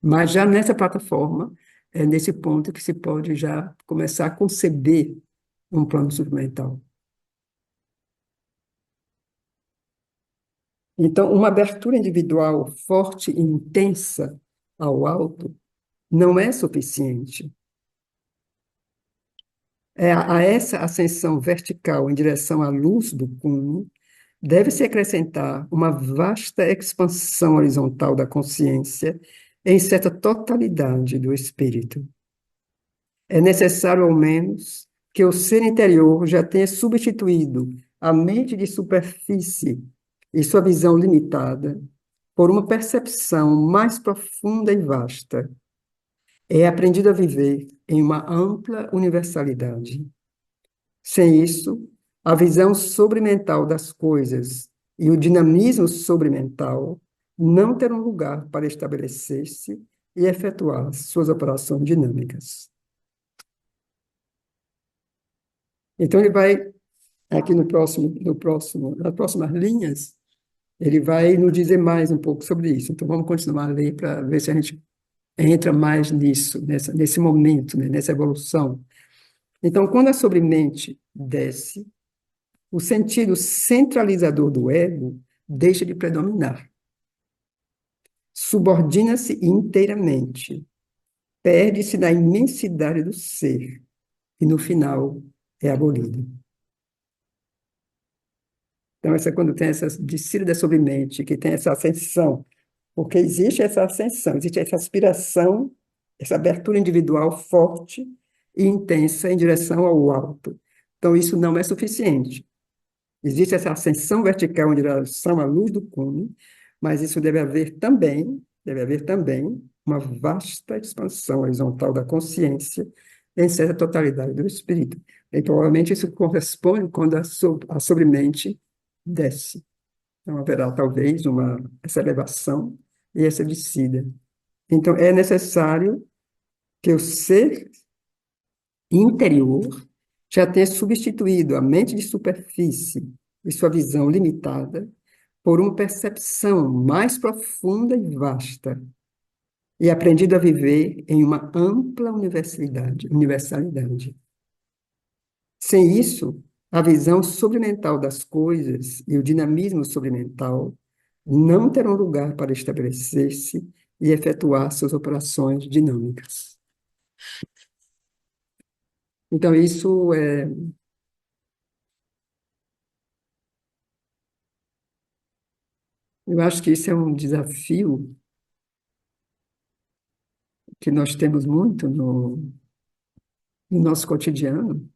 Mas já nessa plataforma, é nesse ponto que se pode já começar a conceber um plano suplementar. Então, uma abertura individual forte e intensa ao alto não é suficiente. A essa ascensão vertical em direção à luz do cume, deve-se acrescentar uma vasta expansão horizontal da consciência em certa totalidade do espírito. É necessário, ao menos, que o ser interior já tenha substituído a mente de superfície e sua visão limitada por uma percepção mais profunda e vasta. É aprendido a viver em uma ampla universalidade. Sem isso, a visão sobremental das coisas e o dinamismo sobremental não terão lugar para estabelecer-se e efetuar suas operações dinâmicas. Então, ele vai, aqui nas próximas linhas, ele vai nos dizer mais um pouco sobre isso. Então, vamos continuar a ler para ver se a gente entra mais nisso, nesse momento, né, nessa evolução. Então, quando a sobremente desce, o sentido centralizador do ego deixa de predominar. Subordina-se inteiramente, perde-se na imensidade do ser e, no final, é abolido. Então, essa, quando tem essa descida da sobremente, que tem essa ascensão, porque existe essa ascensão, existe essa aspiração, essa abertura individual forte e intensa em direção ao alto. Então, isso não é suficiente. Existe essa ascensão vertical em direção à luz do cume, mas isso deve haver também uma vasta expansão horizontal da consciência em certa totalidade do espírito. E provavelmente isso corresponde quando a sobremente desce. Então haverá talvez essa elevação e essa descida. Então é necessário que o ser interior já tenha substituído a mente de superfície e sua visão limitada por uma percepção mais profunda e vasta, e aprendido a viver em uma ampla universalidade. Sem isso, a visão sobremental das coisas e o dinamismo sobremental não terão lugar para estabelecer-se e efetuar suas operações dinâmicas. Então, eu acho que isso é um desafio que nós temos muito no nosso cotidiano,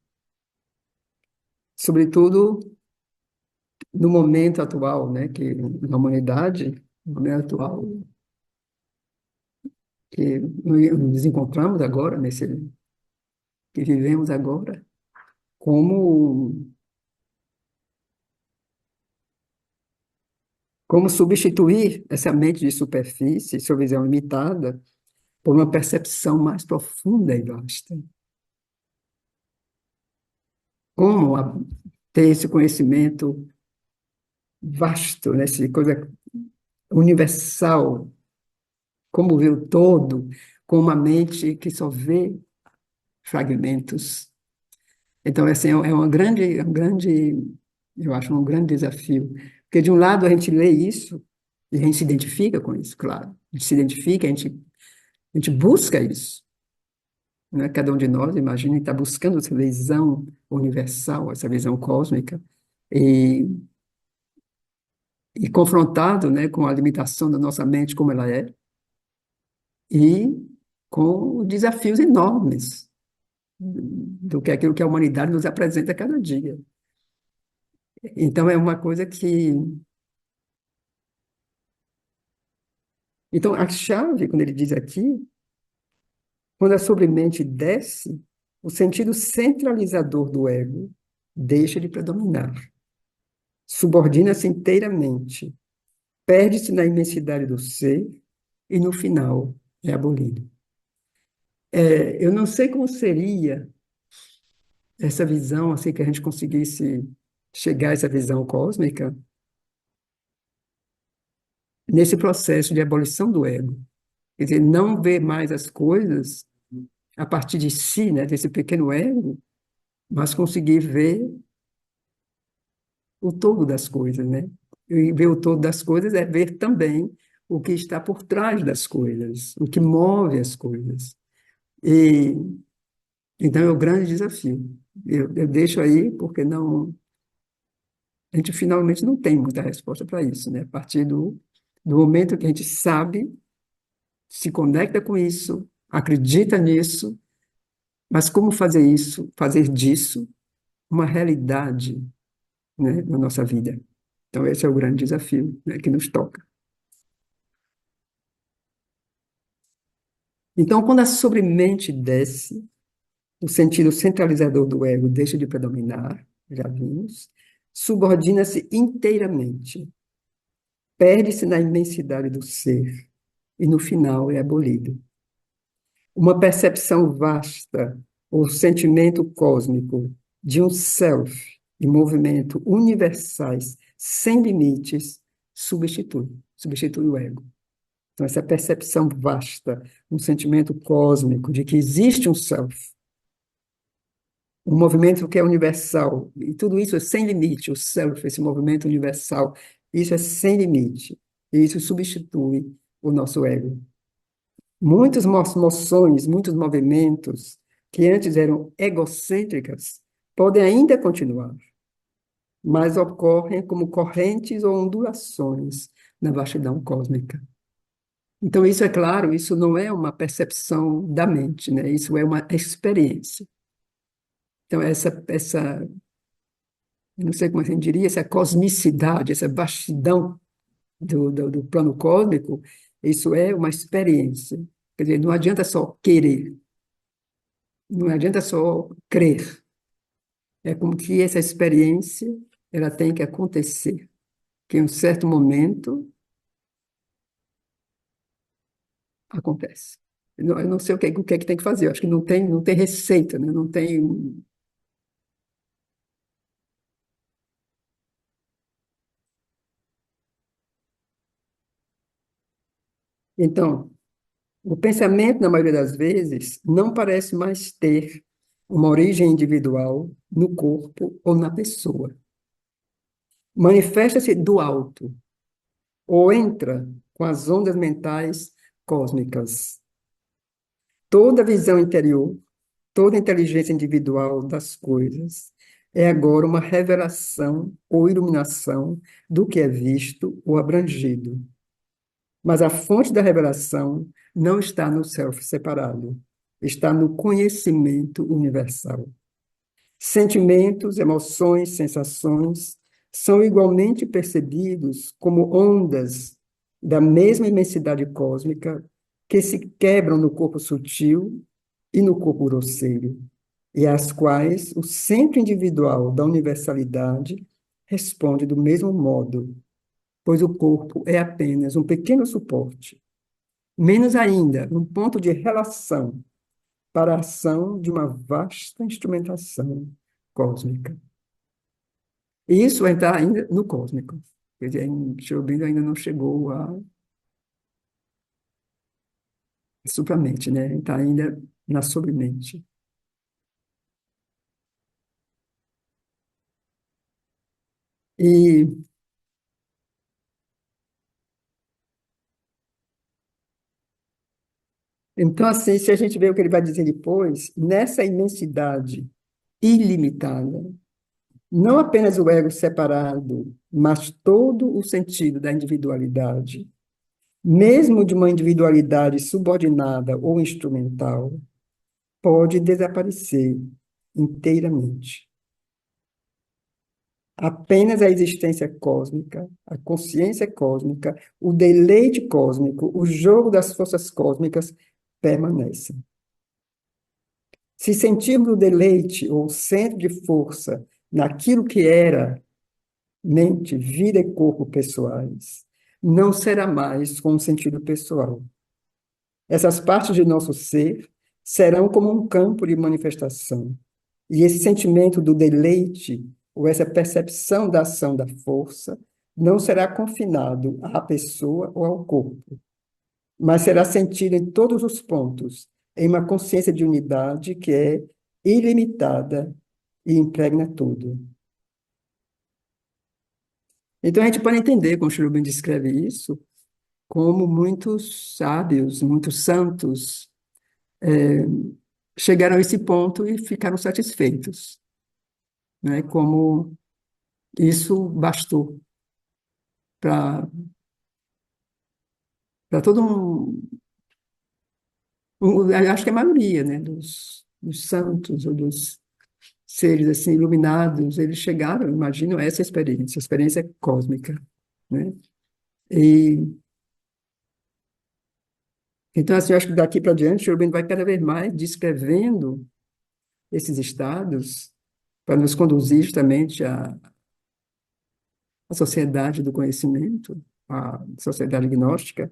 sobretudo no momento atual, né, que na humanidade, no momento atual, que nos encontramos agora, nesse que vivemos agora, como como substituir essa mente de superfície, sua visão limitada, por uma percepção mais profunda e vasta. Como ter esse conhecimento vasto, né, essa coisa universal, como ver o todo, com uma mente que só vê fragmentos. Então, assim, eu acho um grande desafio. Porque, de um lado, a gente lê isso, e a gente se identifica com isso, claro. A gente se identifica, a gente busca isso. Né? Cada um de nós, imagina, está buscando essa visão universal, essa visão cósmica, e, e confrontado, né, com a limitação da nossa mente como ela é, e com desafios enormes do que aquilo que a humanidade nos apresenta a cada dia. Então, é uma coisa que. Então, a chave, quando ele diz aqui, quando a sobremente desce, o sentido centralizador do ego deixa de predominar, subordina-se inteiramente, perde-se na imensidade do ser e, no final, é abolido. Eu não sei como seria essa visão, assim, que a gente conseguisse chegar a essa visão cósmica nesse processo de abolição do ego. Quer dizer, não ver mais as coisas a partir de si, né, desse pequeno ego, mas conseguir ver o todo das coisas, né? E ver o todo das coisas é ver também o que está por trás das coisas, o que move as coisas. E então é o grande desafio. Eu deixo aí porque não, a gente finalmente não tem muita resposta para isso, né? A partir do momento que a gente sabe, se conecta com isso, acredita nisso, mas como fazer isso, fazer disso uma realidade, né, na nossa vida? Então, esse é o grande desafio, né, que nos toca. Então, quando a sobremente desce, o sentido centralizador do ego deixa de predominar, já vimos, subordina-se inteiramente, perde-se na imensidade do ser e, no final, é abolido. Uma percepção vasta, ou sentimento cósmico de um self e movimento universais sem limites substitui o ego. Então, essa percepção vasta, um sentimento cósmico de que existe um self, um movimento que é universal, e tudo isso é sem limite, o self, esse movimento universal, isso é sem limite, e isso substitui o nosso ego. Muitas moções, muitos movimentos que antes eram egocêntricas podem ainda continuar, mas ocorrem como correntes ou ondulações na vastidão cósmica. Então, isso é claro, isso não é uma percepção da mente, né? Isso é uma experiência. Então, eu não sei como a gente diria, essa cosmicidade, essa vastidão do plano cósmico, isso é uma experiência. Quer dizer, não adianta só querer, não adianta só crer. É como que essa experiência ela tem que acontecer, que em um certo momento acontece. Eu não sei o que é que tem que fazer, eu acho que não tem receita, né? Não tem. Então, o pensamento, na maioria das vezes, não parece mais ter uma origem individual no corpo ou na pessoa. Manifesta-se do alto, ou entra com as ondas mentais cósmicas. Toda visão interior, toda inteligência individual das coisas é agora uma revelação ou iluminação do que é visto ou abrangido. Mas a fonte da revelação não está no self separado, está no conhecimento universal. Sentimentos, emoções, sensações são igualmente percebidos como ondas da mesma imensidade cósmica que se quebram no corpo sutil e no corpo grosseiro, e às quais o centro individual da universalidade responde do mesmo modo, pois o corpo é apenas um pequeno suporte, menos ainda um ponto de relação para a ação de uma vasta instrumentação cósmica. E isso vai entrar ainda no cósmico. Quer dizer, Cherubim ainda não chegou a supramente, né? Está ainda na sobremente. E então, assim, se a gente vê o que ele vai dizer depois, nessa imensidade ilimitada, não apenas o ego separado, mas todo o sentido da individualidade, mesmo de uma individualidade subordinada ou instrumental, pode desaparecer inteiramente. Apenas a existência cósmica, a consciência cósmica, o deleite cósmico, o jogo das forças cósmicas permanecem. Se sentirmos o deleite ou o centro de força naquilo que era mente, vida e corpo pessoais, não será mais com um sentido pessoal. Essas partes de nosso ser serão como um campo de manifestação. E esse sentimento do deleite, ou essa percepção da ação da força, não será confinado à pessoa ou ao corpo, mas será sentido em todos os pontos, em uma consciência de unidade que é ilimitada e impregna tudo. Então a gente pode entender, como Cherubim descreve isso, como muitos sábios, muitos santos chegaram a esse ponto e ficaram satisfeitos, né? Como isso bastou para todo acho que a maioria, né, dos santos ou dos seres assim iluminados, eles chegaram, imagino, a essa experiência cósmica, né? E então assim, eu acho que daqui para diante, o Cherubim vai cada vez mais descrevendo esses estados para nos conduzir justamente à sociedade do conhecimento, à sociedade gnóstica.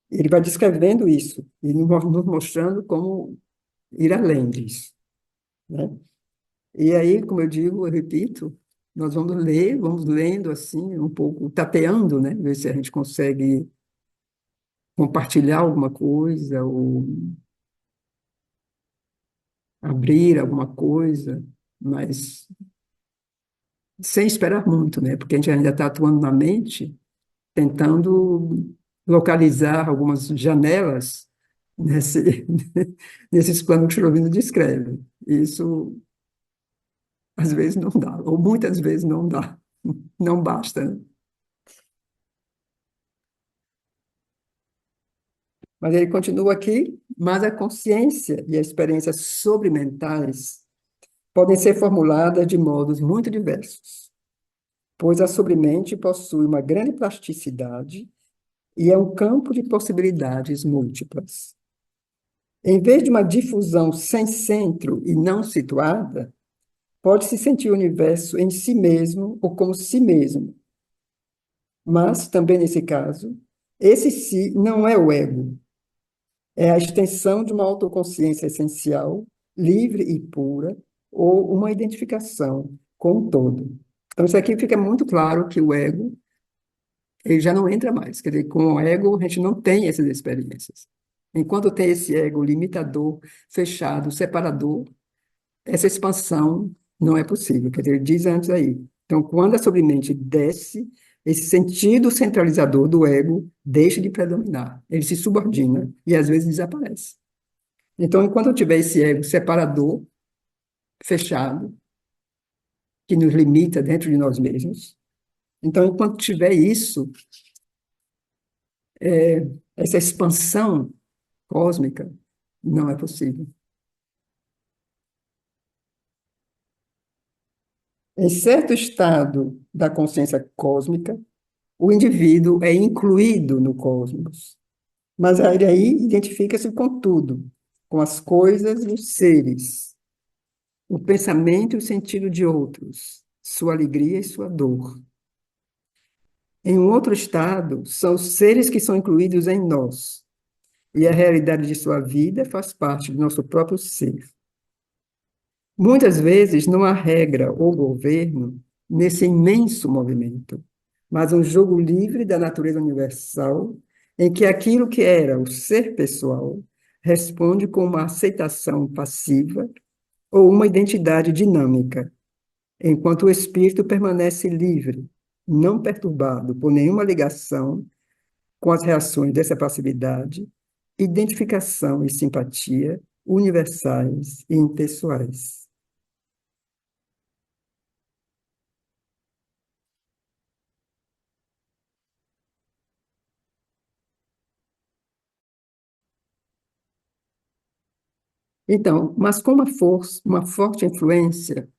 Ele vai descrevendo isso e nos mostrando como ir além disso, né? E aí, como eu digo, eu repito, nós vamos ler, vamos lendo assim, um pouco, tateando, né? Ver se a gente consegue compartilhar alguma coisa ou abrir alguma coisa, mas sem esperar muito, né? Porque a gente ainda está atuando na mente, tentando localizar algumas janelas nesse, nesses planos que o Chovino descreve. Isso, às vezes, não dá, ou muitas vezes não dá, não basta, né? Mas ele continua aqui, mas a consciência e a experiência sobrementais podem ser formuladas de modos muito diversos, pois a sobremente possui uma grande plasticidade e é um campo de possibilidades múltiplas. Em vez de uma difusão sem centro e não situada, pode-se sentir o universo em si mesmo ou como si mesmo. Mas, também nesse caso, esse si não é o ego, é a extensão de uma autoconsciência essencial, livre e pura, ou uma identificação com o todo. Então, isso aqui fica muito claro que o ego ele já não entra mais. Quer dizer, com o ego, a gente não tem essas experiências. Enquanto tem esse ego limitador, fechado, separador, essa expansão não é possível. Quer dizer, diz antes aí. Então, quando a sobremente desce, esse sentido centralizador do ego deixa de predominar. Ele se subordina e, às vezes, desaparece. Então, enquanto tiver esse ego separador, fechado, que nos limita dentro de nós mesmos, então, enquanto tiver isso, essa expansão cósmica não é possível. Em certo estado da consciência cósmica, o indivíduo é incluído no cosmos, mas aí identifica-se com tudo, com as coisas e os seres, o pensamento e o sentido de outros, sua alegria e sua dor. Em um outro estado, são os seres que são incluídos em nós, e a realidade de sua vida faz parte do nosso próprio ser. Muitas vezes não há regra ou governo nesse imenso movimento, mas um jogo livre da natureza universal, em que aquilo que era o ser pessoal responde com uma aceitação passiva ou uma identidade dinâmica, enquanto o espírito permanece livre, não perturbado por nenhuma ligação com as reações dessa passividade, identificação e simpatia universais e impessoais. Então, mas com uma forte influência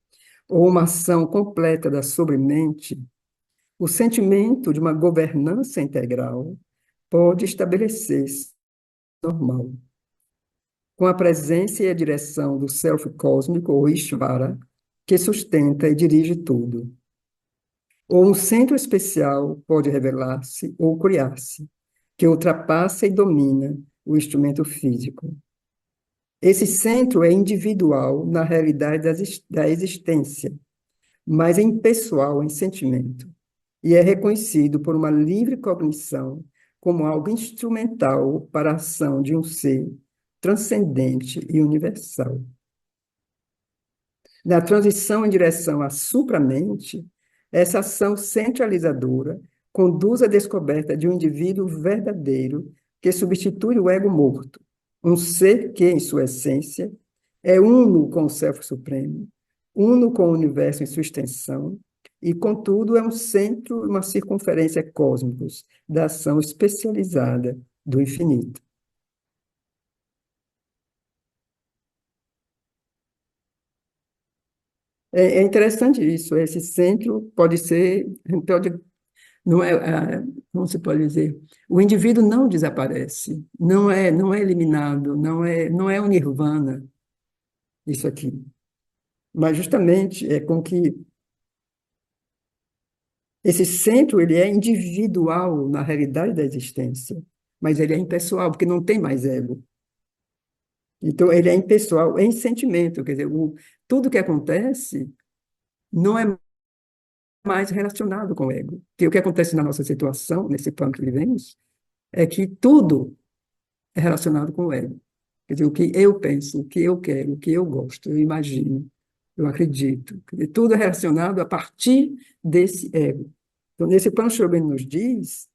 ou uma ação completa da sobremente, o sentimento de uma governança integral pode estabelecer-se normal, com a presença e a direção do Self cósmico ou Ishvara, que sustenta e dirige tudo. Ou um centro especial pode revelar-se ou criar-se, que ultrapassa e domina o instrumento físico. Esse centro é individual na realidade da existência, mas é impessoal em sentimento, e é reconhecido por uma livre cognição como algo instrumental para a ação de um ser transcendente e universal. Na transição em direção à supramente, essa ação centralizadora conduz à descoberta de um indivíduo verdadeiro que substitui o ego morto, um ser que, em sua essência, é uno com o Self Supremo, uno com o universo em sua extensão, e, contudo, é um centro e uma circunferência cósmicos da ação especializada do infinito. É interessante isso, esse centro pode não é, como se pode dizer, o indivíduo não desaparece, não é eliminado, não é o nirvana, isso aqui. Mas justamente é com que esse centro ele é individual na realidade da existência, mas ele é impessoal, porque não tem mais ego. Então, ele é impessoal em sentimento, quer dizer, tudo que acontece não é mais relacionado com o ego. Porque o que acontece na nossa situação, nesse plano que vivemos, é que tudo é relacionado com o ego. Quer dizer, o que eu penso, o que eu quero, o que eu gosto, eu imagino, eu acredito. Quer dizer, tudo é relacionado a partir desse ego. Então, nesse plano Shuben nos diz,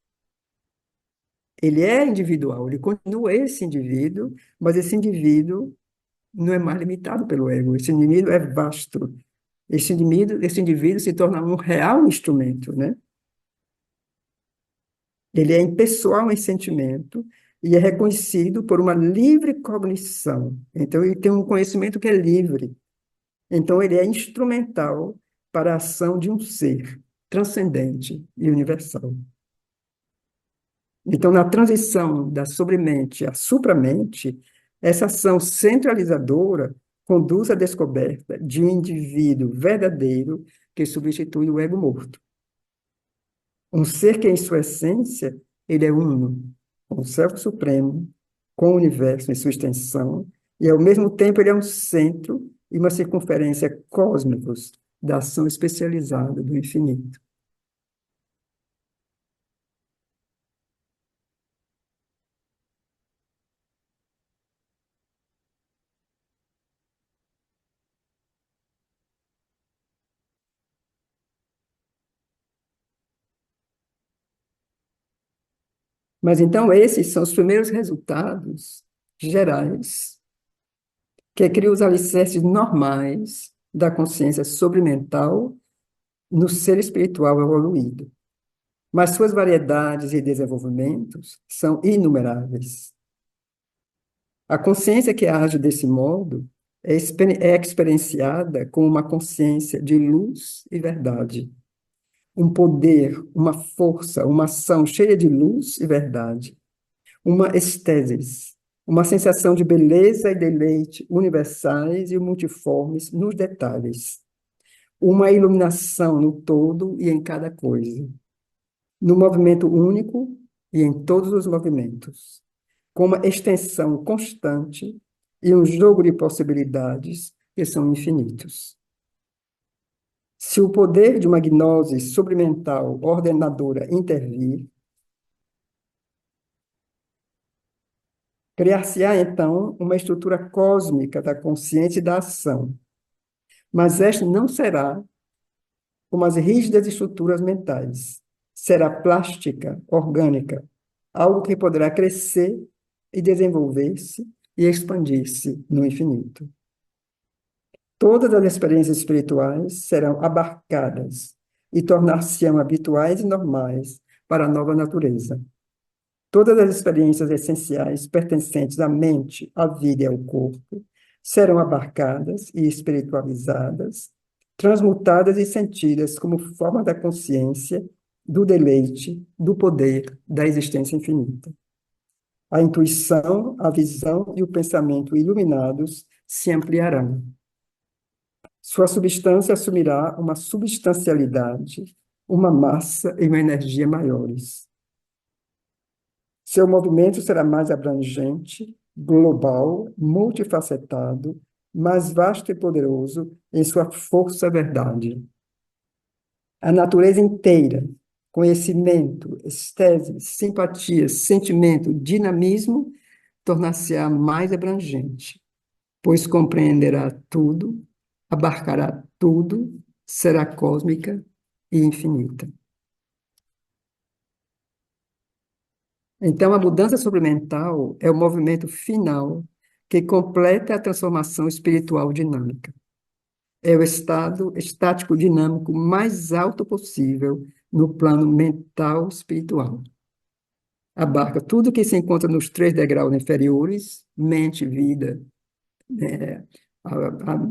ele é individual, ele continua esse indivíduo, mas esse indivíduo não é mais limitado pelo ego, esse indivíduo é vasto. Esse indivíduo se torna um real instrumento, né? Ele é impessoal em sentimento e é reconhecido por uma livre cognição. Então, ele tem um conhecimento que é livre. Então, ele é instrumental para a ação de um ser transcendente e universal. Então, na transição da sobremente à supramente, essa ação centralizadora conduz à descoberta de um indivíduo verdadeiro que substitui o ego morto. Um ser que, em sua essência, ele é uno, com o Self Supremo, com o universo em sua extensão, e, ao mesmo tempo, ele é um centro e uma circunferência cósmicos da ação especializada do infinito. Mas então esses são os primeiros resultados gerais que criam os alicerces normais da consciência sobremental no ser espiritual evoluído. Mas suas variedades e desenvolvimentos são inumeráveis. A consciência que age desse modo é experienciada como uma consciência de luz e verdade, um poder, uma força, uma ação cheia de luz e verdade, uma estesis, uma sensação de beleza e deleite universais e multiformes nos detalhes, uma iluminação no todo e em cada coisa, no movimento único e em todos os movimentos, com uma extensão constante e um jogo de possibilidades que são infinitos. Se o poder de uma gnose sobremental ordenadora intervir, criar-se-á, então, uma estrutura cósmica da consciência e da ação, mas esta não será como as rígidas estruturas mentais. Será plástica, orgânica, algo que poderá crescer e desenvolver-se e expandir-se no infinito. Todas as experiências espirituais serão abarcadas e tornar-se-ão habituais e normais para a nova natureza. Todas as experiências essenciais pertencentes à mente, à vida e ao corpo serão abarcadas e espiritualizadas, transmutadas e sentidas como forma da consciência, do deleite, do poder da existência infinita. A intuição, a visão e o pensamento iluminados se ampliarão. Sua substância assumirá uma substancialidade, uma massa e uma energia maiores. Seu movimento será mais abrangente, global, multifacetado, mais vasto e poderoso em sua força-verdade. A natureza inteira, conhecimento, estese, simpatia, sentimento, dinamismo, tornar-se-á mais abrangente, pois compreenderá tudo, abarcará tudo, será cósmica e infinita. Então, a mudança sobremental é o movimento final que completa a transformação espiritual dinâmica. É o estado estático dinâmico mais alto possível no plano mental espiritual. Abarca tudo que se encontra nos 3 degraus inferiores, mente, vida, né, a, a,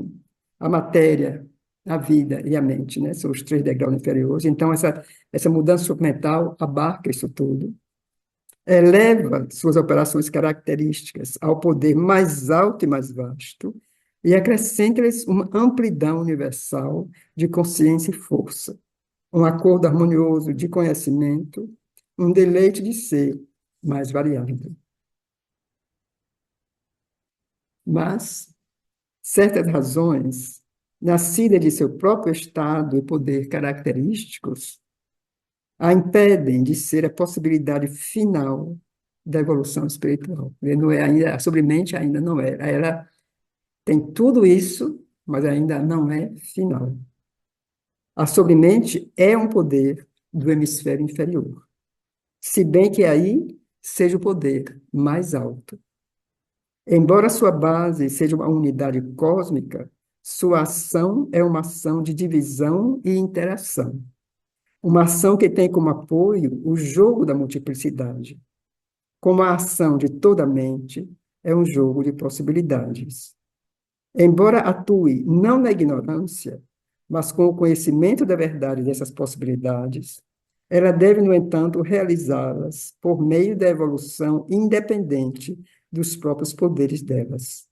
a matéria, a vida e a mente, né? São os 3 degraus inferiores. Então, essa mudança submental abarca isso tudo, eleva suas operações características ao poder mais alto e mais vasto e acrescenta-lhes uma amplidão universal de consciência e força, um acordo harmonioso de conhecimento, um deleite de ser mais variado. Mas certas razões, nascidas de seu próprio estado e poder característicos, a impedem de ser a possibilidade final da evolução espiritual. Não é ainda, a sobremente ainda não é. Ela tem tudo isso, mas ainda não é final. A sobremente é um poder do hemisfério inferior, se bem que aí seja o poder mais alto. Embora sua base seja uma unidade cósmica, sua ação é uma ação de divisão e interação. Uma ação que tem como apoio o jogo da multiplicidade. Como a ação de toda a mente é um jogo de possibilidades. Embora atue não na ignorância, mas com o conhecimento da verdade dessas possibilidades, ela deve, no entanto, realizá-las por meio da evolução independente dos próprios poderes delas.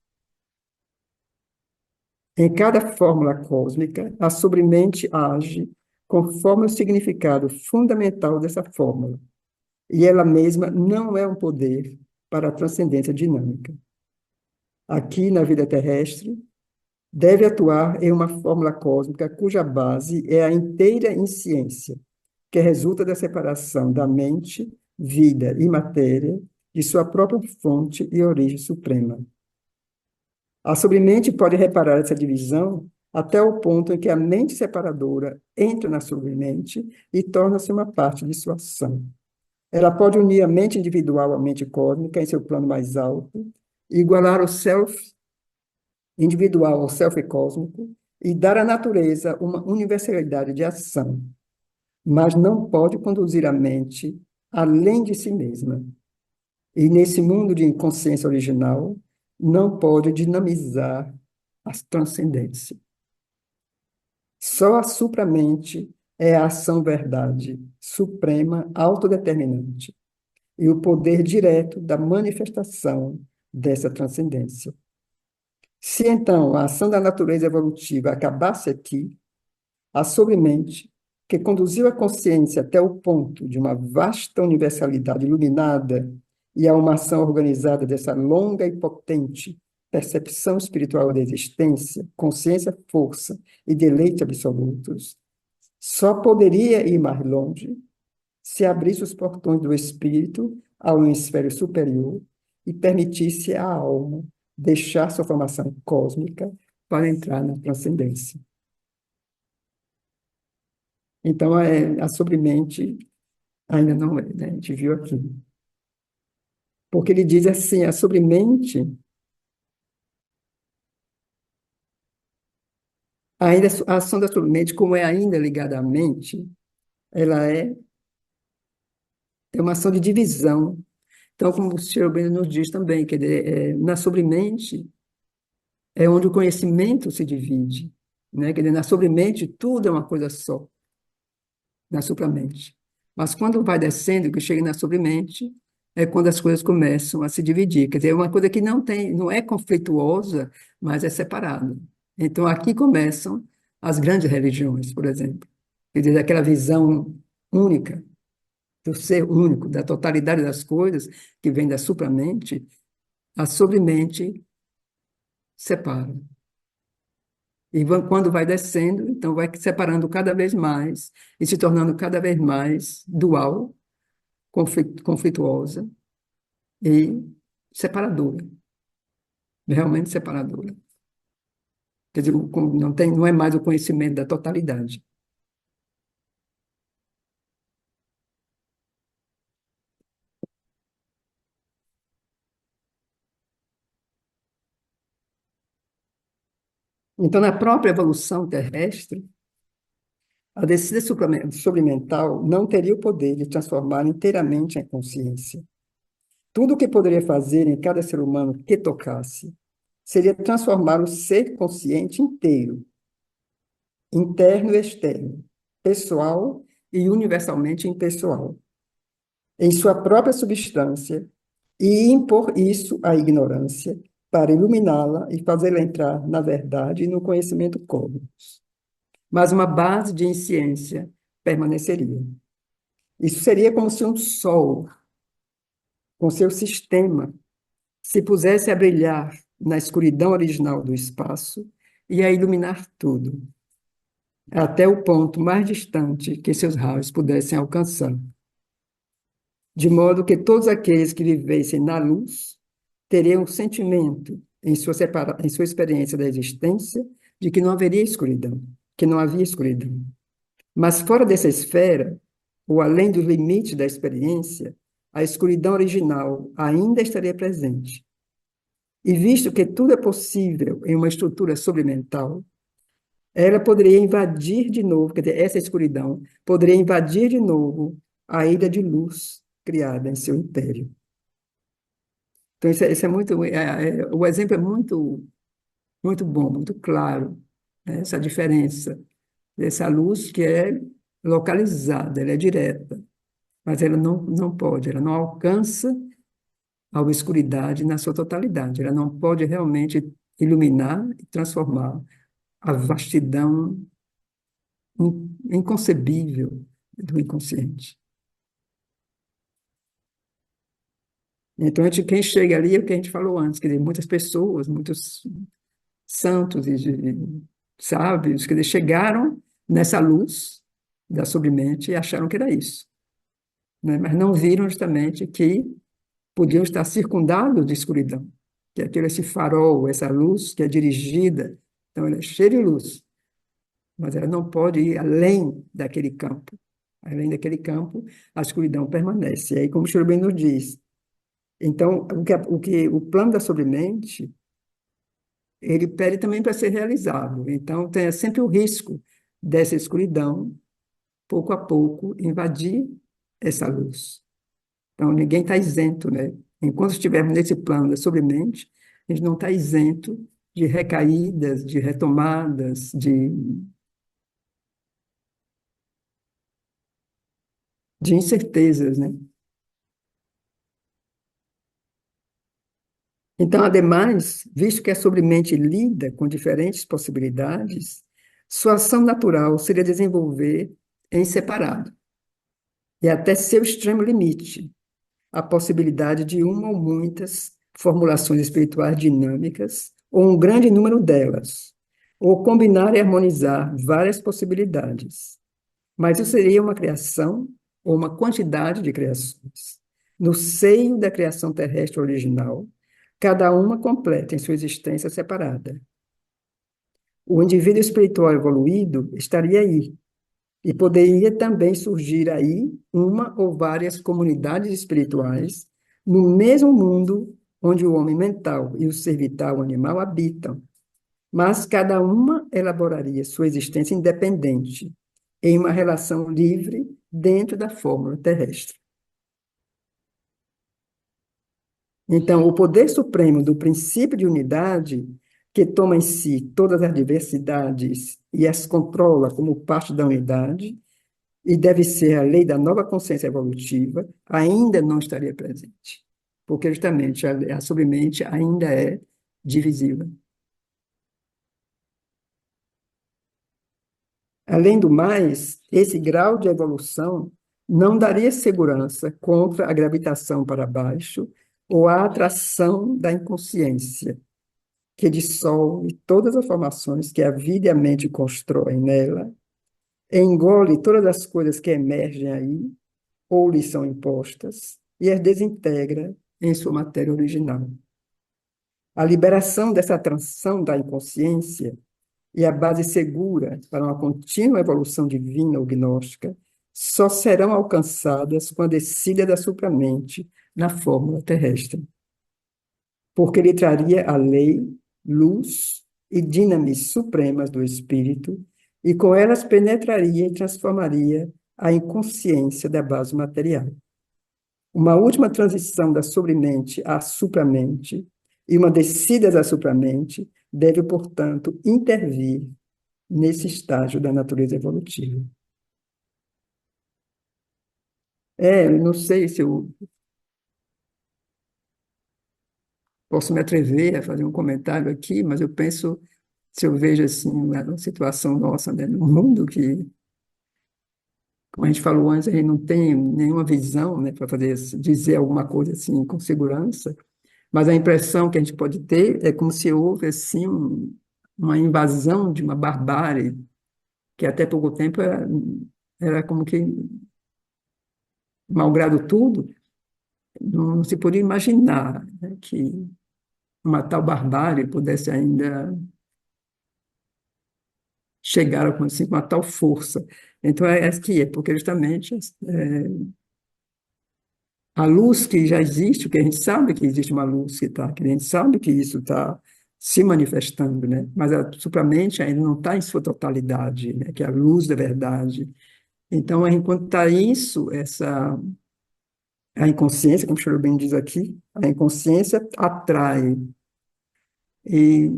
Em cada fórmula cósmica, a sobremente age conforme o significado fundamental dessa fórmula, e ela mesma não é um poder para a transcendência dinâmica. Aqui, na vida terrestre, deve atuar em uma fórmula cósmica cuja base é a inteira insciência, que resulta da separação da mente, vida e matéria de sua própria fonte e origem suprema. A sobremente pode reparar essa divisão até o ponto em que a mente separadora entra na sobremente e torna-se uma parte de sua ação. Ela pode unir a mente individual à mente cósmica em seu plano mais alto, igualar o self individual ao self cósmico e dar à natureza uma universalidade de ação, mas não pode conduzir a mente além de si mesma. E nesse mundo de inconsciência original, não pode dinamizar a transcendência. Só a supramente é a ação verdade, suprema, autodeterminante, e o poder direto da manifestação dessa transcendência. Se então a ação da natureza evolutiva acabasse aqui, a sobremente, que conduziu a consciência até o ponto de uma vasta universalidade iluminada e a uma ação organizada dessa longa e potente percepção espiritual da existência, consciência, força e deleite absolutos, só poderia ir mais longe se abrisse os portões do espírito ao hemisfério superior e permitisse à alma deixar sua formação cósmica para entrar na transcendência. Então, a sobremente ainda não é, né? A gente viu aqui. Porque ele diz assim, a sobremente, ainda, a ação da sobremente, como é ainda ligada à mente, ela é uma ação de divisão. Então, como o senhor Bento nos diz também, que na sobremente é onde o conhecimento se divide, né? Quer dizer, na sobremente tudo é uma coisa só, na supramente. Mas quando vai descendo, que chega na sobremente, é quando as coisas começam a se dividir. Quer dizer, é uma coisa que não é conflituosa, mas é separada. Então, aqui começam as grandes religiões, por exemplo. Quer dizer, aquela visão única, do ser único, da totalidade das coisas, que vem da supramente, a sobremente separa. E quando vai descendo, então vai se separando cada vez mais e se tornando cada vez mais dual, conflituosa e separadora, realmente separadora. Quer dizer, não é mais o conhecimento da totalidade. Então, na própria evolução terrestre, a descida suprimental não teria o poder de transformar inteiramente a consciência. Tudo o que poderia fazer em cada ser humano que tocasse seria transformar o ser consciente inteiro, interno e externo, pessoal e universalmente impessoal, em sua própria substância, e impor isso à ignorância para iluminá-la e fazê-la entrar na verdade e no conhecimento cósmico. Mas uma base de ciência permaneceria. Isso seria como se um sol, com seu sistema, se pusesse a brilhar na escuridão original do espaço e a iluminar tudo, até o ponto mais distante que seus raios pudessem alcançar, de modo que todos aqueles que vivessem na luz teriam um sentimento em sua experiência da existência de que não haveria escuridão, que não havia escuridão. Mas fora dessa esfera, ou além dos limites da experiência, a escuridão original ainda estaria presente. E visto que tudo é possível em uma estrutura sobremental, ela poderia invadir de novo, quer dizer, essa escuridão poderia invadir de novo a ilha de luz criada em seu império. Então, isso é muito, o exemplo é muito bom, muito claro, né? Essa diferença dessa luz que é localizada, ela é direta, mas ela não pode, ela não alcança a escuridade na sua totalidade, ela não pode realmente iluminar e transformar a vastidão inconcebível do inconsciente. Então, quem chega ali é o que a gente falou antes, quer dizer, muitas pessoas, muitos santos e sábios, quer dizer, chegaram nessa luz da submente e acharam que era isso, né? Mas não viram justamente que podiam estar circundados de escuridão, que é esse farol, essa luz que é dirigida, então ela é cheia de luz, mas ela não pode ir além daquele campo, Além daquele campo, a escuridão permanece. E aí, como o Cherubim nos diz, então, o plano da sobremente, ele pede também para ser realizado. Então, tem sempre o risco dessa escuridão, pouco a pouco, invadir essa luz. Então, ninguém está isento, né? Enquanto estivermos nesse plano da sobremente, a gente não está isento de recaídas, de retomadas, de incertezas, né? Então, ademais, visto que a sobremente lida com diferentes possibilidades, sua ação natural seria desenvolver em separado, e até seu extremo limite, a possibilidade de uma ou muitas formulações espirituais dinâmicas, ou um grande número delas, ou combinar e harmonizar várias possibilidades. Mas isso seria uma criação ou uma quantidade de criações. No seio da criação terrestre original, cada uma completa em sua existência separada. O indivíduo espiritual evoluído estaria aí, e poderia também surgir aí uma ou várias comunidades espirituais no mesmo mundo onde o homem mental e o ser vital animal habitam, mas cada uma elaboraria sua existência independente, em uma relação livre dentro da fórmula terrestre. Então, o poder supremo do princípio de unidade, que toma em si todas as diversidades e as controla como parte da unidade, e deve ser a lei da nova consciência evolutiva, ainda não estaria presente, porque justamente a sobremente ainda é divisível. Além do mais, esse grau de evolução não daria segurança contra a gravitação para baixo ou a atração da inconsciência, que dissolve todas as formações que a vida e a mente constroem nela, engole todas as coisas que emergem aí ou lhe são impostas e as desintegra em sua matéria original. A liberação dessa transição da inconsciência e a base segura para uma contínua evolução divina ou gnóstica só serão alcançadas com a descida da supramente na fórmula terrestre, porque ele traria a lei, luz e dinamis supremas do espírito, e com elas penetraria e transformaria a inconsciência da base material. Uma última transição da sobremente à supramente e uma descida da supramente deve, portanto, intervir nesse estágio da natureza evolutiva. Eu não sei se eu posso me atrever a fazer um comentário aqui, mas eu penso, se eu vejo assim uma situação nossa, né, no mundo que, como a gente falou antes, a gente não tem nenhuma visão, né, para fazer dizer alguma coisa assim com segurança. Mas a impressão que a gente pode ter é como se houve assim uma invasão de uma barbárie que até pouco tempo era como que, malgrado tudo, não se podia imaginar, né, que uma tal barbárie pudesse ainda chegar assim, com uma tal força. Então, que é, porque justamente a luz que já existe, que a gente sabe que existe uma luz que está, que a gente sabe que isso está se manifestando, né? Mas a supramente ainda não está em sua totalidade, né? Que é a luz da verdade. Então, enquanto está isso, a inconsciência, como o Cherubim diz aqui, a inconsciência atrai. E,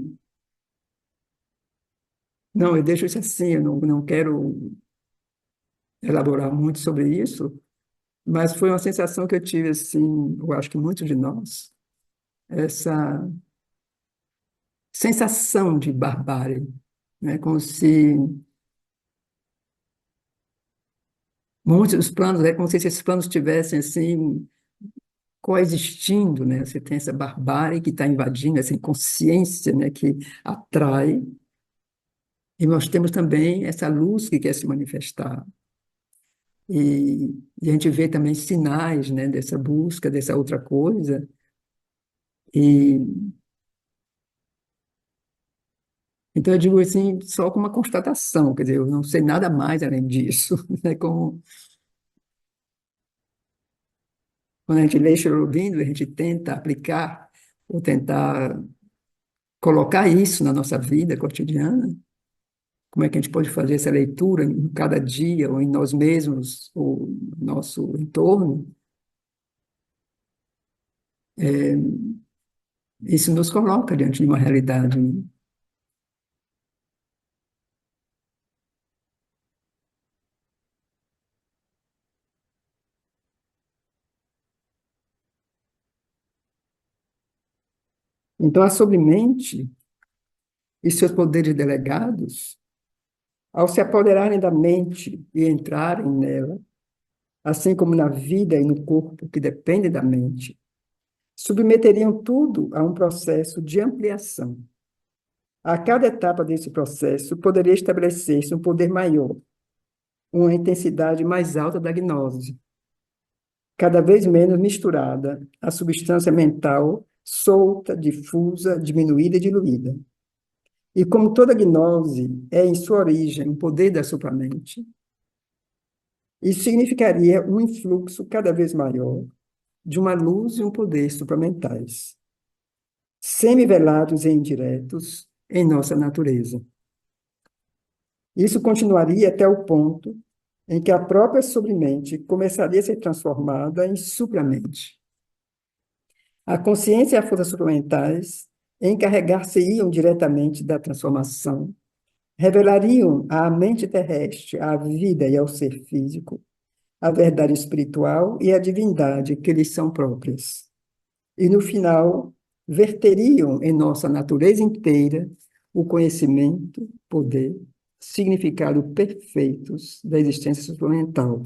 não, eu deixo isso assim, eu não quero elaborar muito sobre isso, mas foi uma sensação que eu tive, assim, eu acho que muitos de nós, essa sensação de barbárie, né? Como se muitos dos planos, é como se esses planos estivessem assim coexistindo, né? Você tem essa barbárie que está invadindo essa inconsciência, né? Que atrai, e nós temos também essa luz que quer se manifestar. E a gente vê também sinais, né? Dessa busca, dessa outra coisa. E então eu digo assim, só como uma constatação, quer dizer, eu não sei nada mais além disso, né? Como Quando a gente lê Aurobindo, a gente tenta aplicar ou tentar colocar isso na nossa vida cotidiana. Como é que a gente pode fazer essa leitura em cada dia, ou em nós mesmos, ou no nosso entorno? É, isso nos coloca diante de uma realidade, né? Então, a sobremente e seus poderes delegados, ao se apoderarem da mente e entrarem nela, assim como na vida e no corpo que dependem da mente, submeteriam tudo a um processo de ampliação. A cada etapa desse processo poderia estabelecer-se um poder maior, uma intensidade mais alta da gnose, cada vez menos misturada à substância mental solta, difusa, diminuída e diluída. E como toda gnose é em sua origem um poder da supramente, isso significaria um influxo cada vez maior de uma luz e um poder supramentais, semivelados e indiretos em nossa natureza. Isso continuaria até o ponto em que a própria sobremente começaria a ser transformada em supramente. A consciência e a força suplementais encarregar-se-iam diretamente da transformação, revelariam à mente terrestre, à vida e ao ser físico, a verdade espiritual e a divindade que lhes são próprias. E, no final, verteriam em nossa natureza inteira o conhecimento, poder, significado perfeitos da existência suplemental.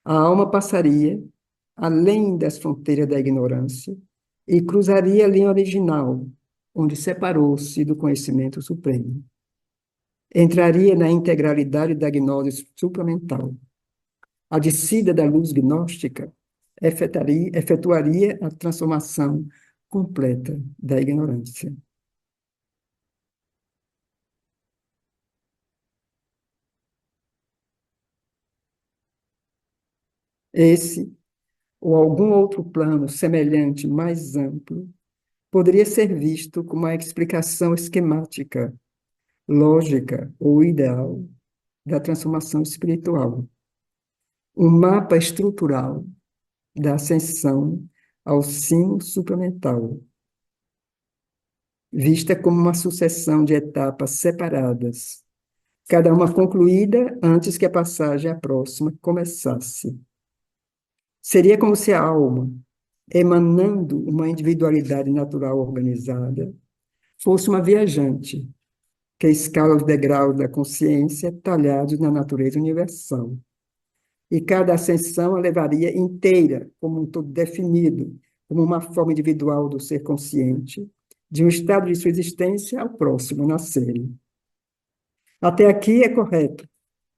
A alma passaria além das fronteiras da ignorância e cruzaria a linha original, onde separou-se do conhecimento supremo. Entraria na integralidade da gnose supramental. A descida da luz gnóstica efetuaria a transformação completa da ignorância. Esse, ou algum outro plano semelhante, mais amplo, poderia ser visto como uma explicação esquemática, lógica ou ideal da transformação espiritual, um mapa estrutural da ascensão ao sino supramental, vista como uma sucessão de etapas separadas, cada uma concluída antes que a passagem à próxima começasse. Seria como se a alma, emanando uma individualidade natural organizada, fosse uma viajante que escala os degraus da consciência talhados na natureza universal. E cada ascensão a levaria inteira, como um todo definido, como uma forma individual do ser consciente, de um estado de sua existência ao próximo nascer. Até aqui é correto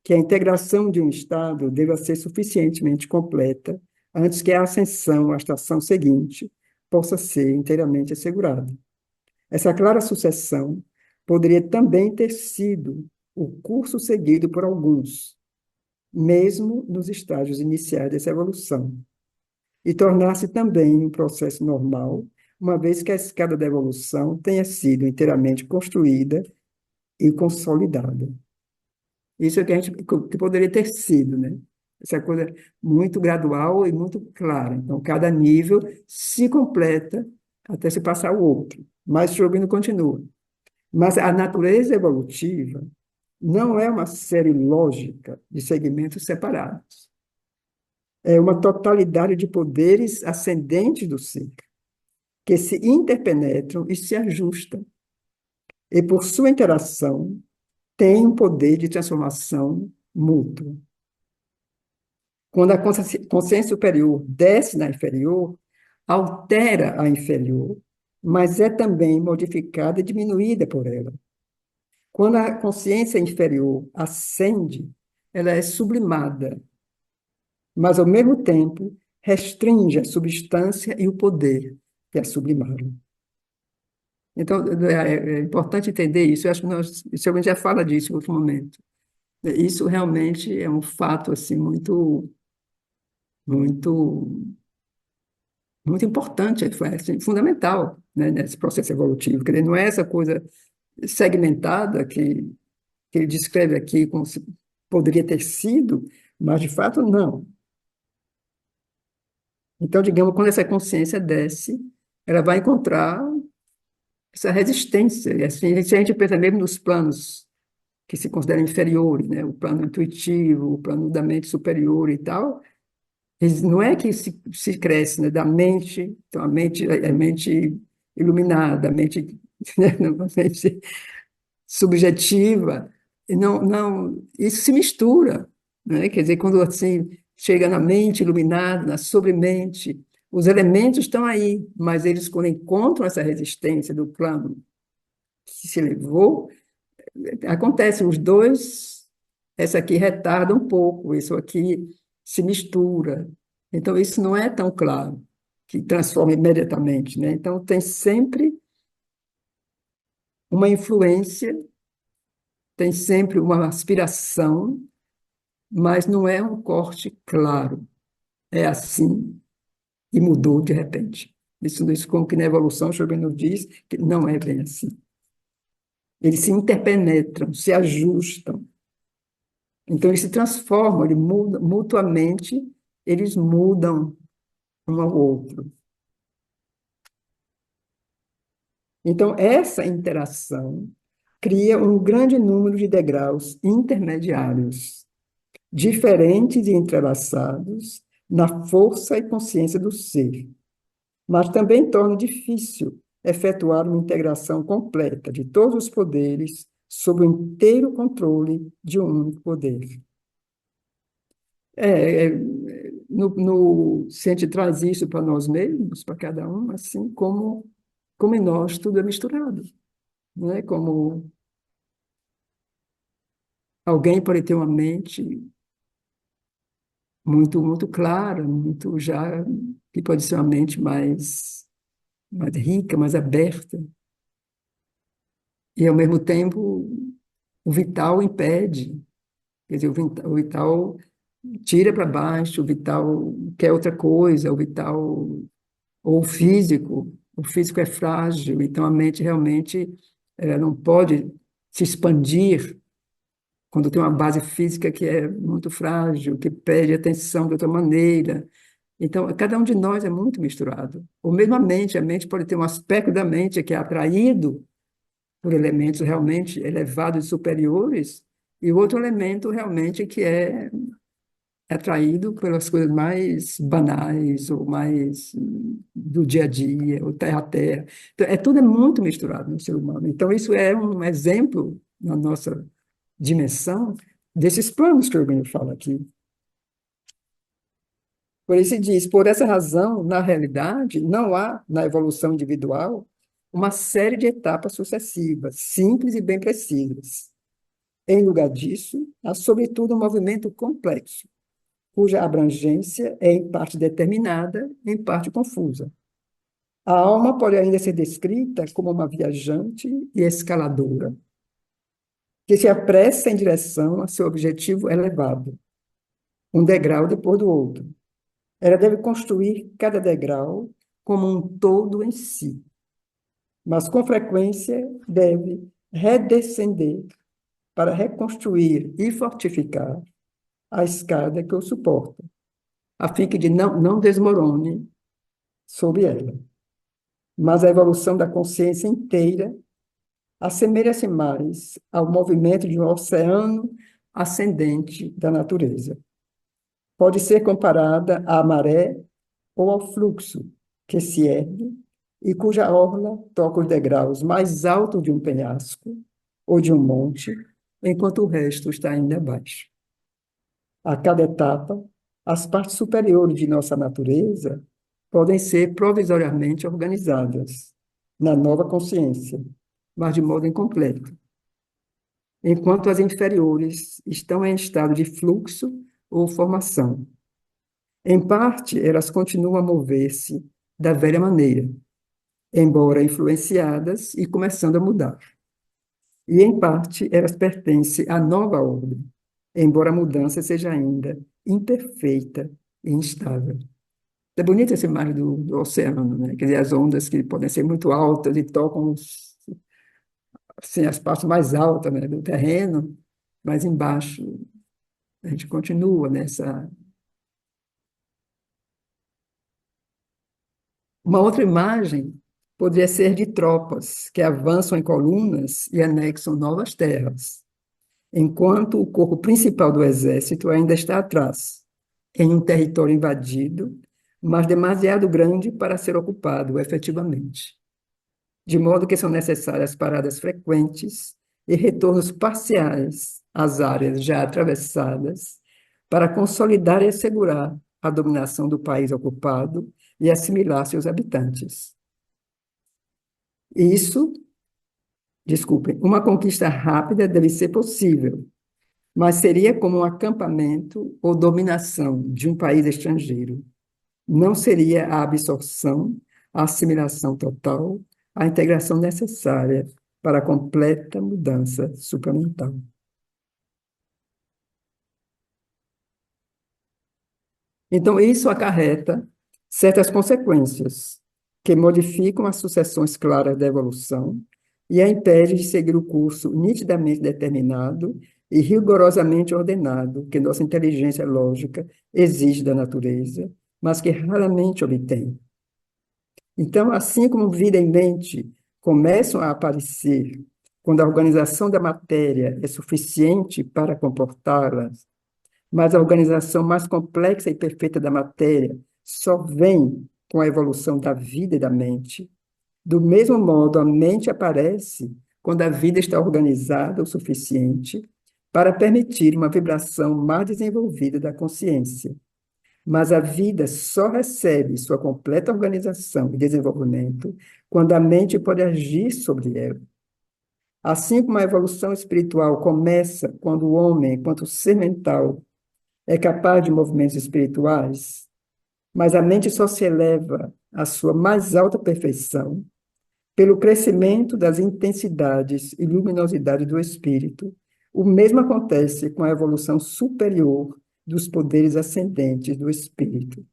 que a integração de um estado deva ser suficientemente completa antes que a ascensão à estação seguinte possa ser inteiramente assegurada. Essa clara sucessão poderia também ter sido o curso seguido por alguns, mesmo nos estágios iniciais dessa evolução, e tornar-se também um processo normal, uma vez que a escada da evolução tenha sido inteiramente construída e consolidada. Isso é que poderia ter sido, né? Essa coisa muito gradual e muito clara. Então, cada nível se completa até se passar o outro. Mas Schrödinger continua. Mas a natureza evolutiva não é uma série lógica de segmentos separados. É uma totalidade de poderes ascendentes do ser, que se interpenetram e se ajustam. E, por sua interação, tem um poder de transformação mútua. Quando a consciência superior desce na inferior, altera a inferior, mas é também modificada e diminuída por ela. Quando a consciência inferior ascende, ela é sublimada, mas, ao mesmo tempo, restringe a substância e o poder que a sublimaram. Então, é importante entender isso. Eu acho que se alguém já fala disso em outro momento. Isso realmente é um fato assim muito, muito. muito importante, foi assim, fundamental, né, nesse processo evolutivo. Quer dizer, não é essa coisa segmentada que ele descreve aqui como se poderia ter sido, mas de fato não. Então, digamos, quando essa consciência desce, ela vai encontrar essa resistência. E assim, se a gente pensa mesmo nos planos que se consideram inferiores, né? O plano intuitivo, o plano da mente superior e tal, não é que se cresce, né? Da mente, então a mente é mente iluminada, a mente, né? A mente subjetiva, e não, isso se mistura, né? Quer dizer, quando assim chega na mente iluminada, na sobremente, os elementos estão aí, mas eles quando encontram essa resistência do plano que se elevou, acontece os dois, essa aqui retarda um pouco, isso aqui se mistura. Então isso não é tão claro que transforma imediatamente, né? Então tem sempre uma influência, tem sempre uma aspiração, mas não é um corte claro. É assim e mudou de repente. Isso como que na evolução, Schrödinger nos diz que não é bem assim. Eles se interpenetram, se ajustam. Então, eles se transformam, eles mudam, mutuamente, eles mudam um ao outro. Então, essa interação cria um grande número de degraus intermediários, diferentes e entrelaçados na força e consciência do ser, mas também torna difícil efetuar uma integração completa de todos os poderes sob o inteiro controle de um único poder. É, é, se a gente traz isso para nós mesmos, para cada um, assim como em nós tudo é misturado, né? Como alguém pode ter uma mente muito clara, muito já que pode ser uma mente mais rica, mais aberta, e ao mesmo tempo o vital impede, quer dizer, o vital tira para baixo, o vital quer outra coisa, ou o físico é frágil, então a mente realmente não pode se expandir quando tem uma base física que é muito frágil, que pede atenção de outra maneira. Então, cada um de nós é muito misturado. Ou mesmo a mente pode ter um aspecto da mente que é atraído por elementos realmente elevados e superiores, e outro elemento realmente que é atraído pelas coisas mais banais ou mais do dia a dia, ou terra a terra. Então, tudo é muito misturado no ser humano. Então, isso é um exemplo na nossa dimensão desses planos que o Eugenio fala aqui. Por isso diz, por essa razão, na realidade, não há, na evolução individual, uma série de etapas sucessivas, simples e bem precisas. Em lugar disso, há, sobretudo, um movimento complexo, cuja abrangência é em parte determinada, em parte confusa. A alma pode ainda ser descrita como uma viajante e escaladora, que se apressa em direção a seu objetivo elevado, um degrau depois do outro. Ela deve construir cada degrau como um todo em si, mas com frequência deve redescender para reconstruir e fortificar a escada que o suporta, a fim de não desmorone sob ela. Mas a evolução da consciência inteira assemelha-se mais ao movimento de um oceano ascendente da natureza. Pode ser comparada à maré ou ao fluxo que se ergue e cuja orla toca os degraus mais altos de um penhasco ou de um monte, enquanto o resto está ainda abaixo. A cada etapa, as partes superiores de nossa natureza podem ser provisoriamente organizadas na nova consciência, mas de modo incompleto, enquanto as inferiores estão em estado de fluxo ou formação. Em parte, elas continuam a mover-se da velha maneira, embora influenciadas e começando a mudar. E, em parte, elas pertencem à nova ordem, embora a mudança seja ainda imperfeita e instável. É bonita essa imagem do oceano, né? Quer dizer, as ondas que podem ser muito altas e tocam assim, as partes mais altas, né, do terreno, mas embaixo a gente continua nessa. Uma outra imagem poderia ser de tropas que avançam em colunas e anexam novas terras, enquanto o corpo principal do exército ainda está atrás, em um território invadido, mas demasiado grande para ser ocupado efetivamente. De modo que são necessárias paradas frequentes e retornos parciais às áreas já atravessadas para consolidar e assegurar a dominação do país ocupado e assimilar seus habitantes. Isso, desculpem, uma conquista rápida deve ser possível, mas seria como um acampamento ou dominação de um país estrangeiro. Não seria a absorção, a assimilação total, a integração necessária para a completa mudança supramental. Então, isso acarreta certas consequências que modificam as sucessões claras da evolução e a impede de seguir o curso nitidamente determinado e rigorosamente ordenado que nossa inteligência lógica exige da natureza, mas que raramente obtém. Então, assim como vida e mente começam a aparecer quando a organização da matéria é suficiente para comportá-las, mas a organização mais complexa e perfeita da matéria só vem com a evolução da vida e da mente. Do mesmo modo, a mente aparece quando a vida está organizada o suficiente para permitir uma vibração mais desenvolvida da consciência. Mas a vida só recebe sua completa organização e desenvolvimento quando a mente pode agir sobre ela. Assim como a evolução espiritual começa quando o homem, enquanto ser mental, é capaz de movimentos espirituais, mas a mente só se eleva à sua mais alta perfeição pelo crescimento das intensidades e luminosidade do espírito. O mesmo acontece com a evolução superior dos poderes ascendentes do espírito.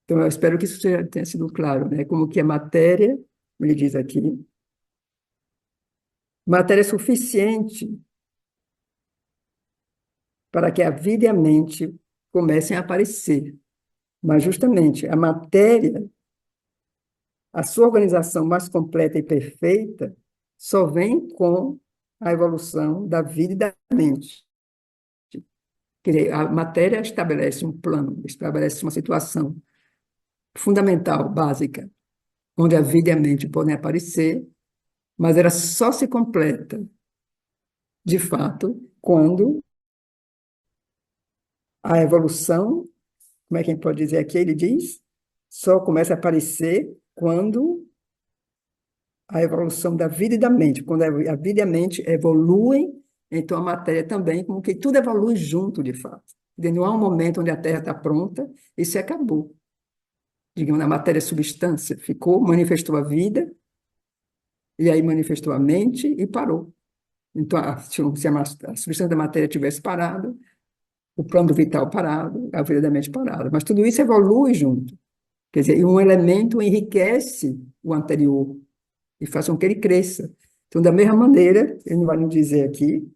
Então, eu espero que isso tenha sido claro, né? Como que a matéria, ele diz aqui, matéria suficiente para que a vida e a mente comecem a aparecer. Mas, justamente, a matéria, a sua organização mais completa e perfeita, só vem com a evolução da vida e da mente. Quer dizer, a matéria estabelece um plano, estabelece uma situação fundamental, básica, onde a vida e a mente podem aparecer, mas ela só se completa, de fato, quando a evolução, como é que a gente pode dizer aqui? Ele diz, só começa a aparecer quando a evolução da vida e da mente, quando a vida e a mente evoluem, então a matéria também, como que tudo evolui junto, de fato. Não há um momento onde a Terra está pronta e se acabou. Digamos, a matéria é substância, ficou, manifestou a vida, e aí manifestou a mente e parou. Então, se a substância da matéria tivesse parado, o plano vital parado, a vida da mente parada. Mas tudo isso evolui junto. Quer dizer, um elemento enriquece o anterior e faz com que ele cresça. Então, da mesma maneira, ele não vai nos dizer aqui.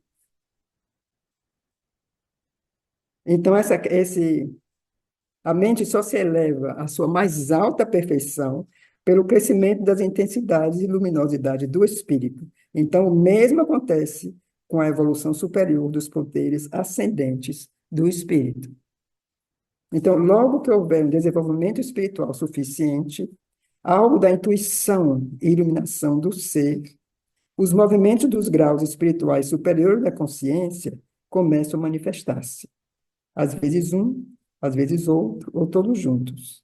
Então, a mente só se eleva à sua mais alta perfeição pelo crescimento das intensidades e luminosidade do espírito. Então, o mesmo acontece com a evolução superior dos poderes ascendentes do espírito. Então, logo que houver um desenvolvimento espiritual suficiente, algo da intuição e iluminação do ser, os movimentos dos graus espirituais superiores da consciência começam a manifestar-se. Às vezes um, às vezes outro, ou todos juntos.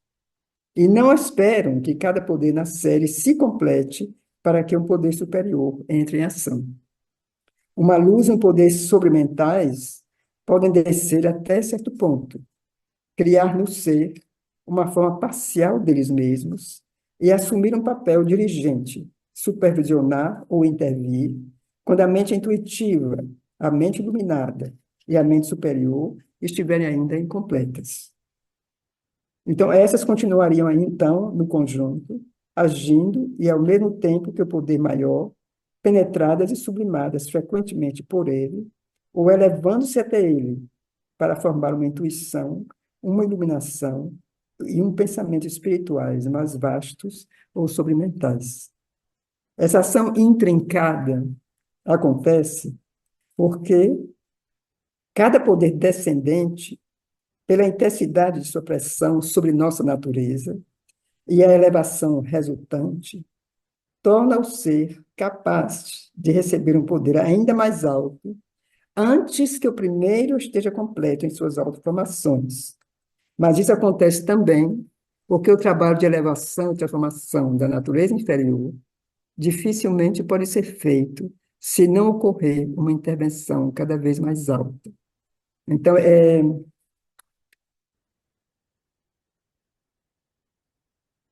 E não esperam que cada poder na série se complete para que um poder superior entre em ação. Uma luz e um poder sobrementais podem descer até certo ponto, criar no ser uma forma parcial deles mesmos e assumir um papel dirigente, supervisionar ou intervir, quando a mente intuitiva, a mente iluminada e a mente superior estiverem ainda incompletas. Então, essas continuariam aí, então, no conjunto, agindo e, ao mesmo tempo que o poder maior, penetradas e sublimadas frequentemente por ele, ou elevando-se até ele, para formar uma intuição, uma iluminação e um pensamento espirituais mais vastos ou sobrementais. Essa ação intrincada acontece porque cada poder descendente, pela intensidade de sua pressão sobre nossa natureza e a elevação resultante, torna o ser capaz de receber um poder ainda mais alto antes que o primeiro esteja completo em suas autoformações. Mas isso acontece também porque o trabalho de elevação e transformação da natureza inferior dificilmente pode ser feito se não ocorrer uma intervenção cada vez mais alta. Então,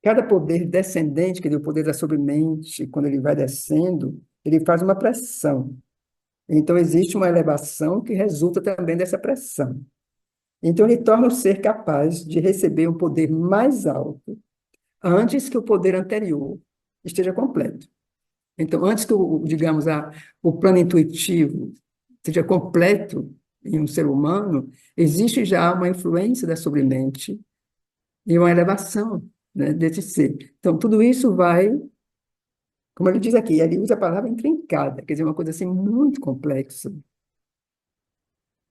cada poder descendente, que é o poder da sobremente, quando ele vai descendo, ele faz uma pressão. Então, existe uma elevação que resulta também dessa pressão. Então, ele torna o ser capaz de receber um poder mais alto antes que o poder anterior esteja completo. Então, antes que, digamos, o plano intuitivo seja completo em um ser humano, existe já uma influência da sobremente e uma elevação, né, desse ser. Então, tudo isso vai, como ele diz aqui, ele usa a palavra intrincada, quer dizer, uma coisa assim muito complexa.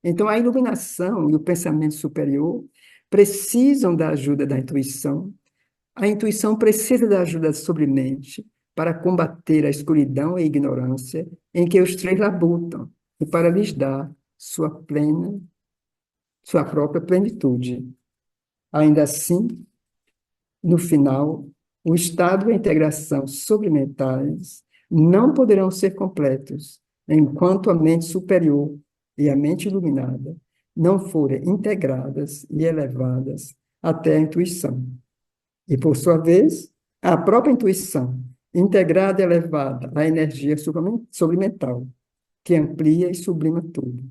Então, a iluminação e o pensamento superior precisam da ajuda da intuição. A intuição precisa da ajuda da sobremente para combater a escuridão e a ignorância em que os três labutam e para lhes dar sua própria plenitude. Ainda assim, no final, o estado e a integração sobrementais não poderão ser completos enquanto a mente superior e a mente iluminada não forem integradas e elevadas até a intuição. E, por sua vez, a própria intuição, integrada e elevada à energia sobremental, que amplia e sublima tudo.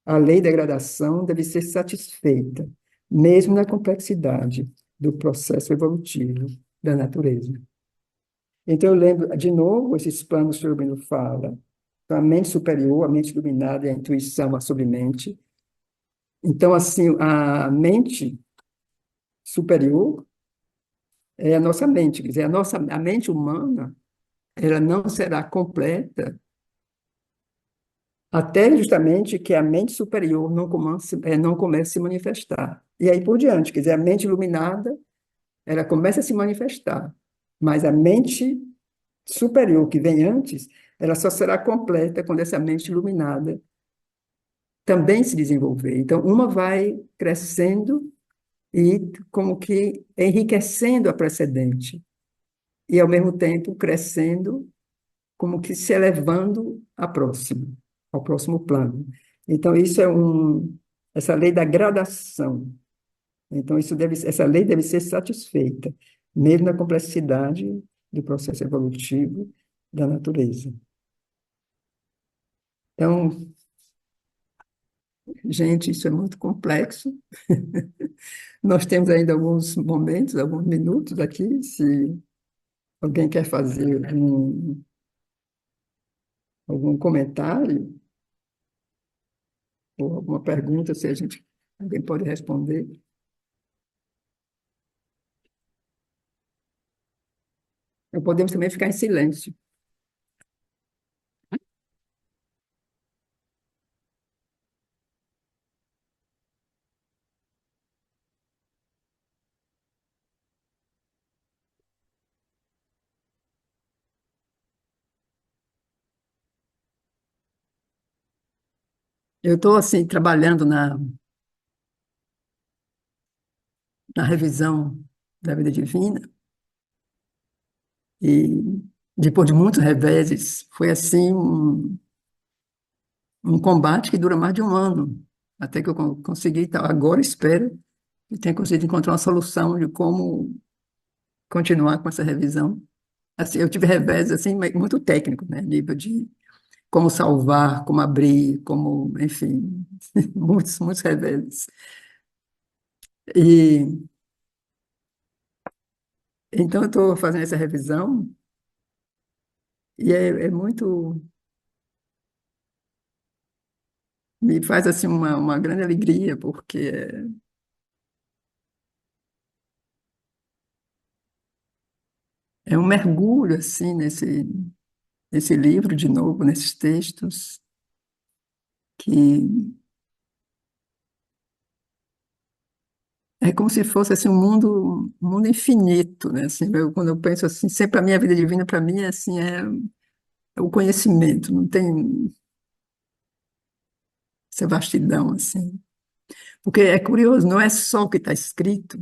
A lei da gradação deve ser satisfeita, mesmo na complexidade do processo evolutivo da natureza. Então, eu lembro, de novo, esses planos que o Rubino fala, então, a mente superior, a mente iluminada e a intuição, a sobremente. Então, assim, a mente superior é a nossa mente, quer dizer, a mente humana, ela não será completa até justamente que a mente superior não comece a se manifestar. E aí por diante, quer dizer, a mente iluminada, ela começa a se manifestar, mas a mente superior que vem antes, ela só será completa quando essa mente iluminada também se desenvolver. Então, uma vai crescendo e como que enriquecendo a precedente, e ao mesmo tempo crescendo como que se elevando ao próximo plano. Então, essa lei da gradação. Então, essa lei deve ser satisfeita, mesmo na complexidade do processo evolutivo da natureza. Então, gente, isso é muito complexo. Nós temos ainda alguns momentos, alguns minutos aqui, se alguém quer fazer algum comentário ou alguma pergunta, se alguém pode responder. Não podemos também ficar em silêncio. Eu estou, assim, trabalhando na revisão da vida divina e, depois de muitos reveses, foi, assim, um combate que dura mais de um ano, até que eu consegui, então, agora espero que tenha conseguido encontrar uma solução de como continuar com essa revisão. Assim, eu tive reveses, assim, muito técnico, né, nível de como salvar, como abrir, como, enfim, muitos reveses. E Então, eu estou fazendo essa revisão e é muito, me faz assim uma grande alegria, porque é um mergulho assim nesse livro de novo, nesses textos que é como se fosse assim um mundo infinito, né? Assim, quando eu penso assim, sempre a minha vida divina para mim assim é o conhecimento, não tem essa vastidão assim. Porque é curioso, não é só o que está escrito.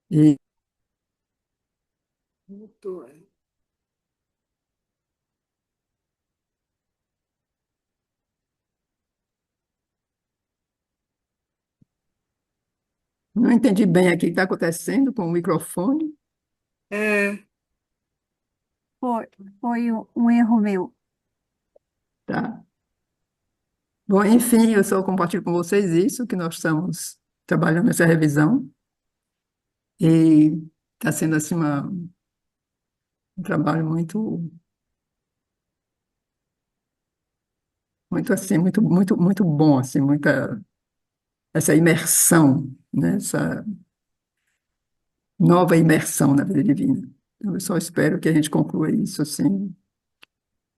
E não entendi bem aqui o que está acontecendo com o microfone. É, foi, foi um erro meu. Tá. Bom, enfim, eu só compartilho com vocês isso, que nós estamos trabalhando nessa revisão, e está sendo assim um trabalho muito assim, muito bom, assim, muita essa imersão, né? Essa nova imersão na vida divina. Eu só espero que a gente conclua isso assim,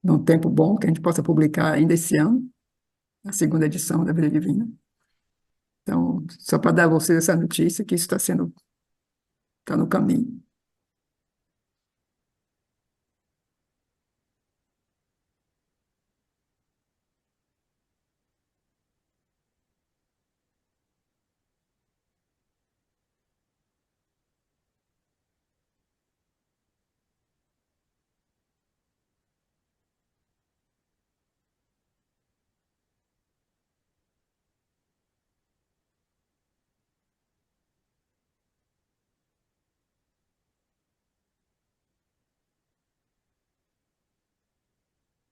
num tempo bom, que a gente possa publicar ainda esse ano, a segunda edição da Vida Divina. Então, só para dar a vocês essa notícia que isso está no caminho.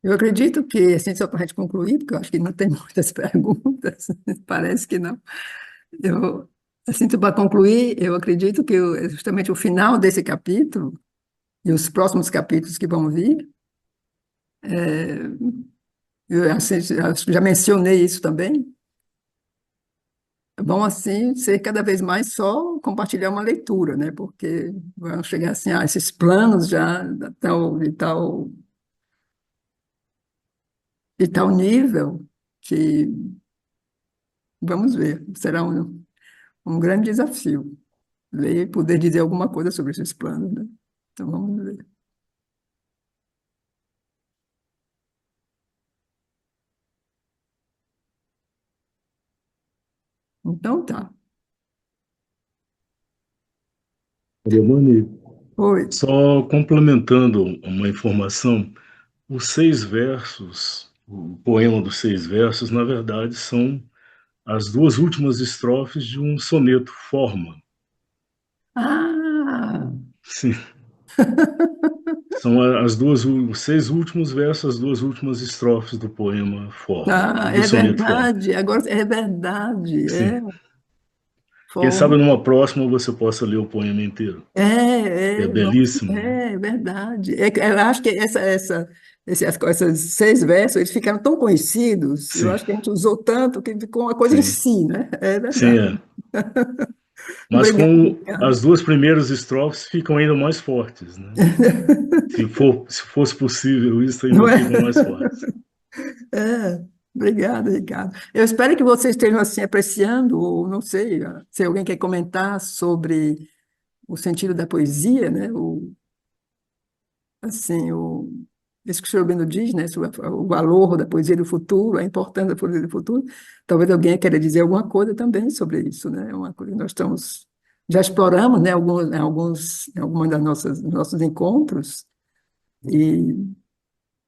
Eu acredito que, assim, só para a gente concluir, porque eu acho que não tem muitas perguntas, parece que não. Eu, assim, para concluir, eu acredito que justamente o final desse capítulo e os próximos capítulos que vão vir, eu assim, acho que já mencionei isso também, vão assim ser cada vez mais só compartilhar uma leitura, né? Porque vão chegar assim, esses planos já de tal nível que vamos ver, será um grande desafio ler e poder dizer alguma coisa sobre esses planos, né? Então vamos ver. Então tá. Demone, Oi. só complementando uma informação, os 6 versos, o poema dos 6 versos, na verdade, são as duas últimas estrofes de um soneto, Forma. Ah, Sim, são os 6 últimos versos, as duas últimas estrofes do poema Forma, tá, do é soneto Forma. verdade. Agora é verdade. Sim. Quem sabe Forma. numa próxima você possa ler o poema inteiro. É belíssimo, né? É verdade. Eu acho que essas 6 versos, eles ficaram tão conhecidos, eu Sim, acho que a gente usou tanto que ficou uma coisa em sim, si, né? É sim, verdade. é. Mas Obrigado, com Ricardo. as duas primeiras estrofes ficam ainda mais fortes, né? Se fosse possível, isso Não ainda é? ficam mais fortes. É, obrigada, Ricardo. Eu espero que vocês estejam assim apreciando, ou não sei, se alguém quer comentar sobre o sentido da poesia, né? Assim, isso que o senhor Bino diz, né? Sobre o valor da poesia do futuro, a importância da poesia do futuro. Talvez alguém queira dizer alguma coisa também sobre isso, né? É uma coisa que nós já exploramos, né? Em algumas das nossos encontros. E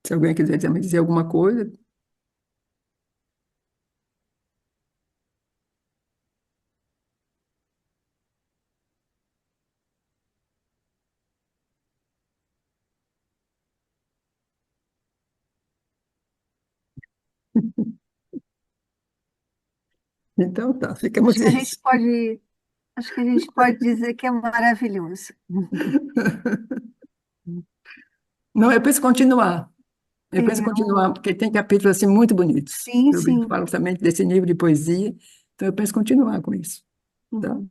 se alguém quiser me dizer alguma coisa, então tá, ficamos Acho que a gente isso. pode, acho que a gente pode dizer que é maravilhoso. Não, eu penso continuar. Eu É, penso continuar, porque tem capítulos assim muito bonitos. sim, Eu sim. falo também desse nível de poesia, então eu penso continuar com isso. Tá? Uhum.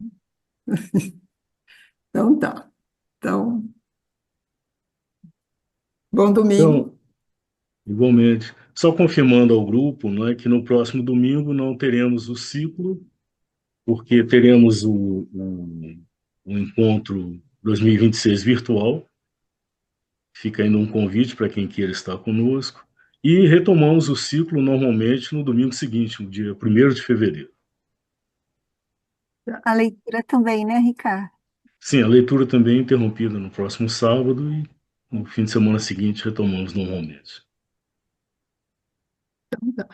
Então tá. Então, bom domingo. Então, igualmente, só confirmando ao grupo, não é, que no próximo domingo não teremos o ciclo, porque teremos o encontro 2026 virtual. Fica ainda um convite para quem queira estar conosco. E retomamos o ciclo normalmente no domingo seguinte, no dia 1º de fevereiro. A leitura também, né, Ricardo? Sim, a leitura também é interrompida no próximo sábado e no fim de semana seguinte retomamos normalmente. Então tá.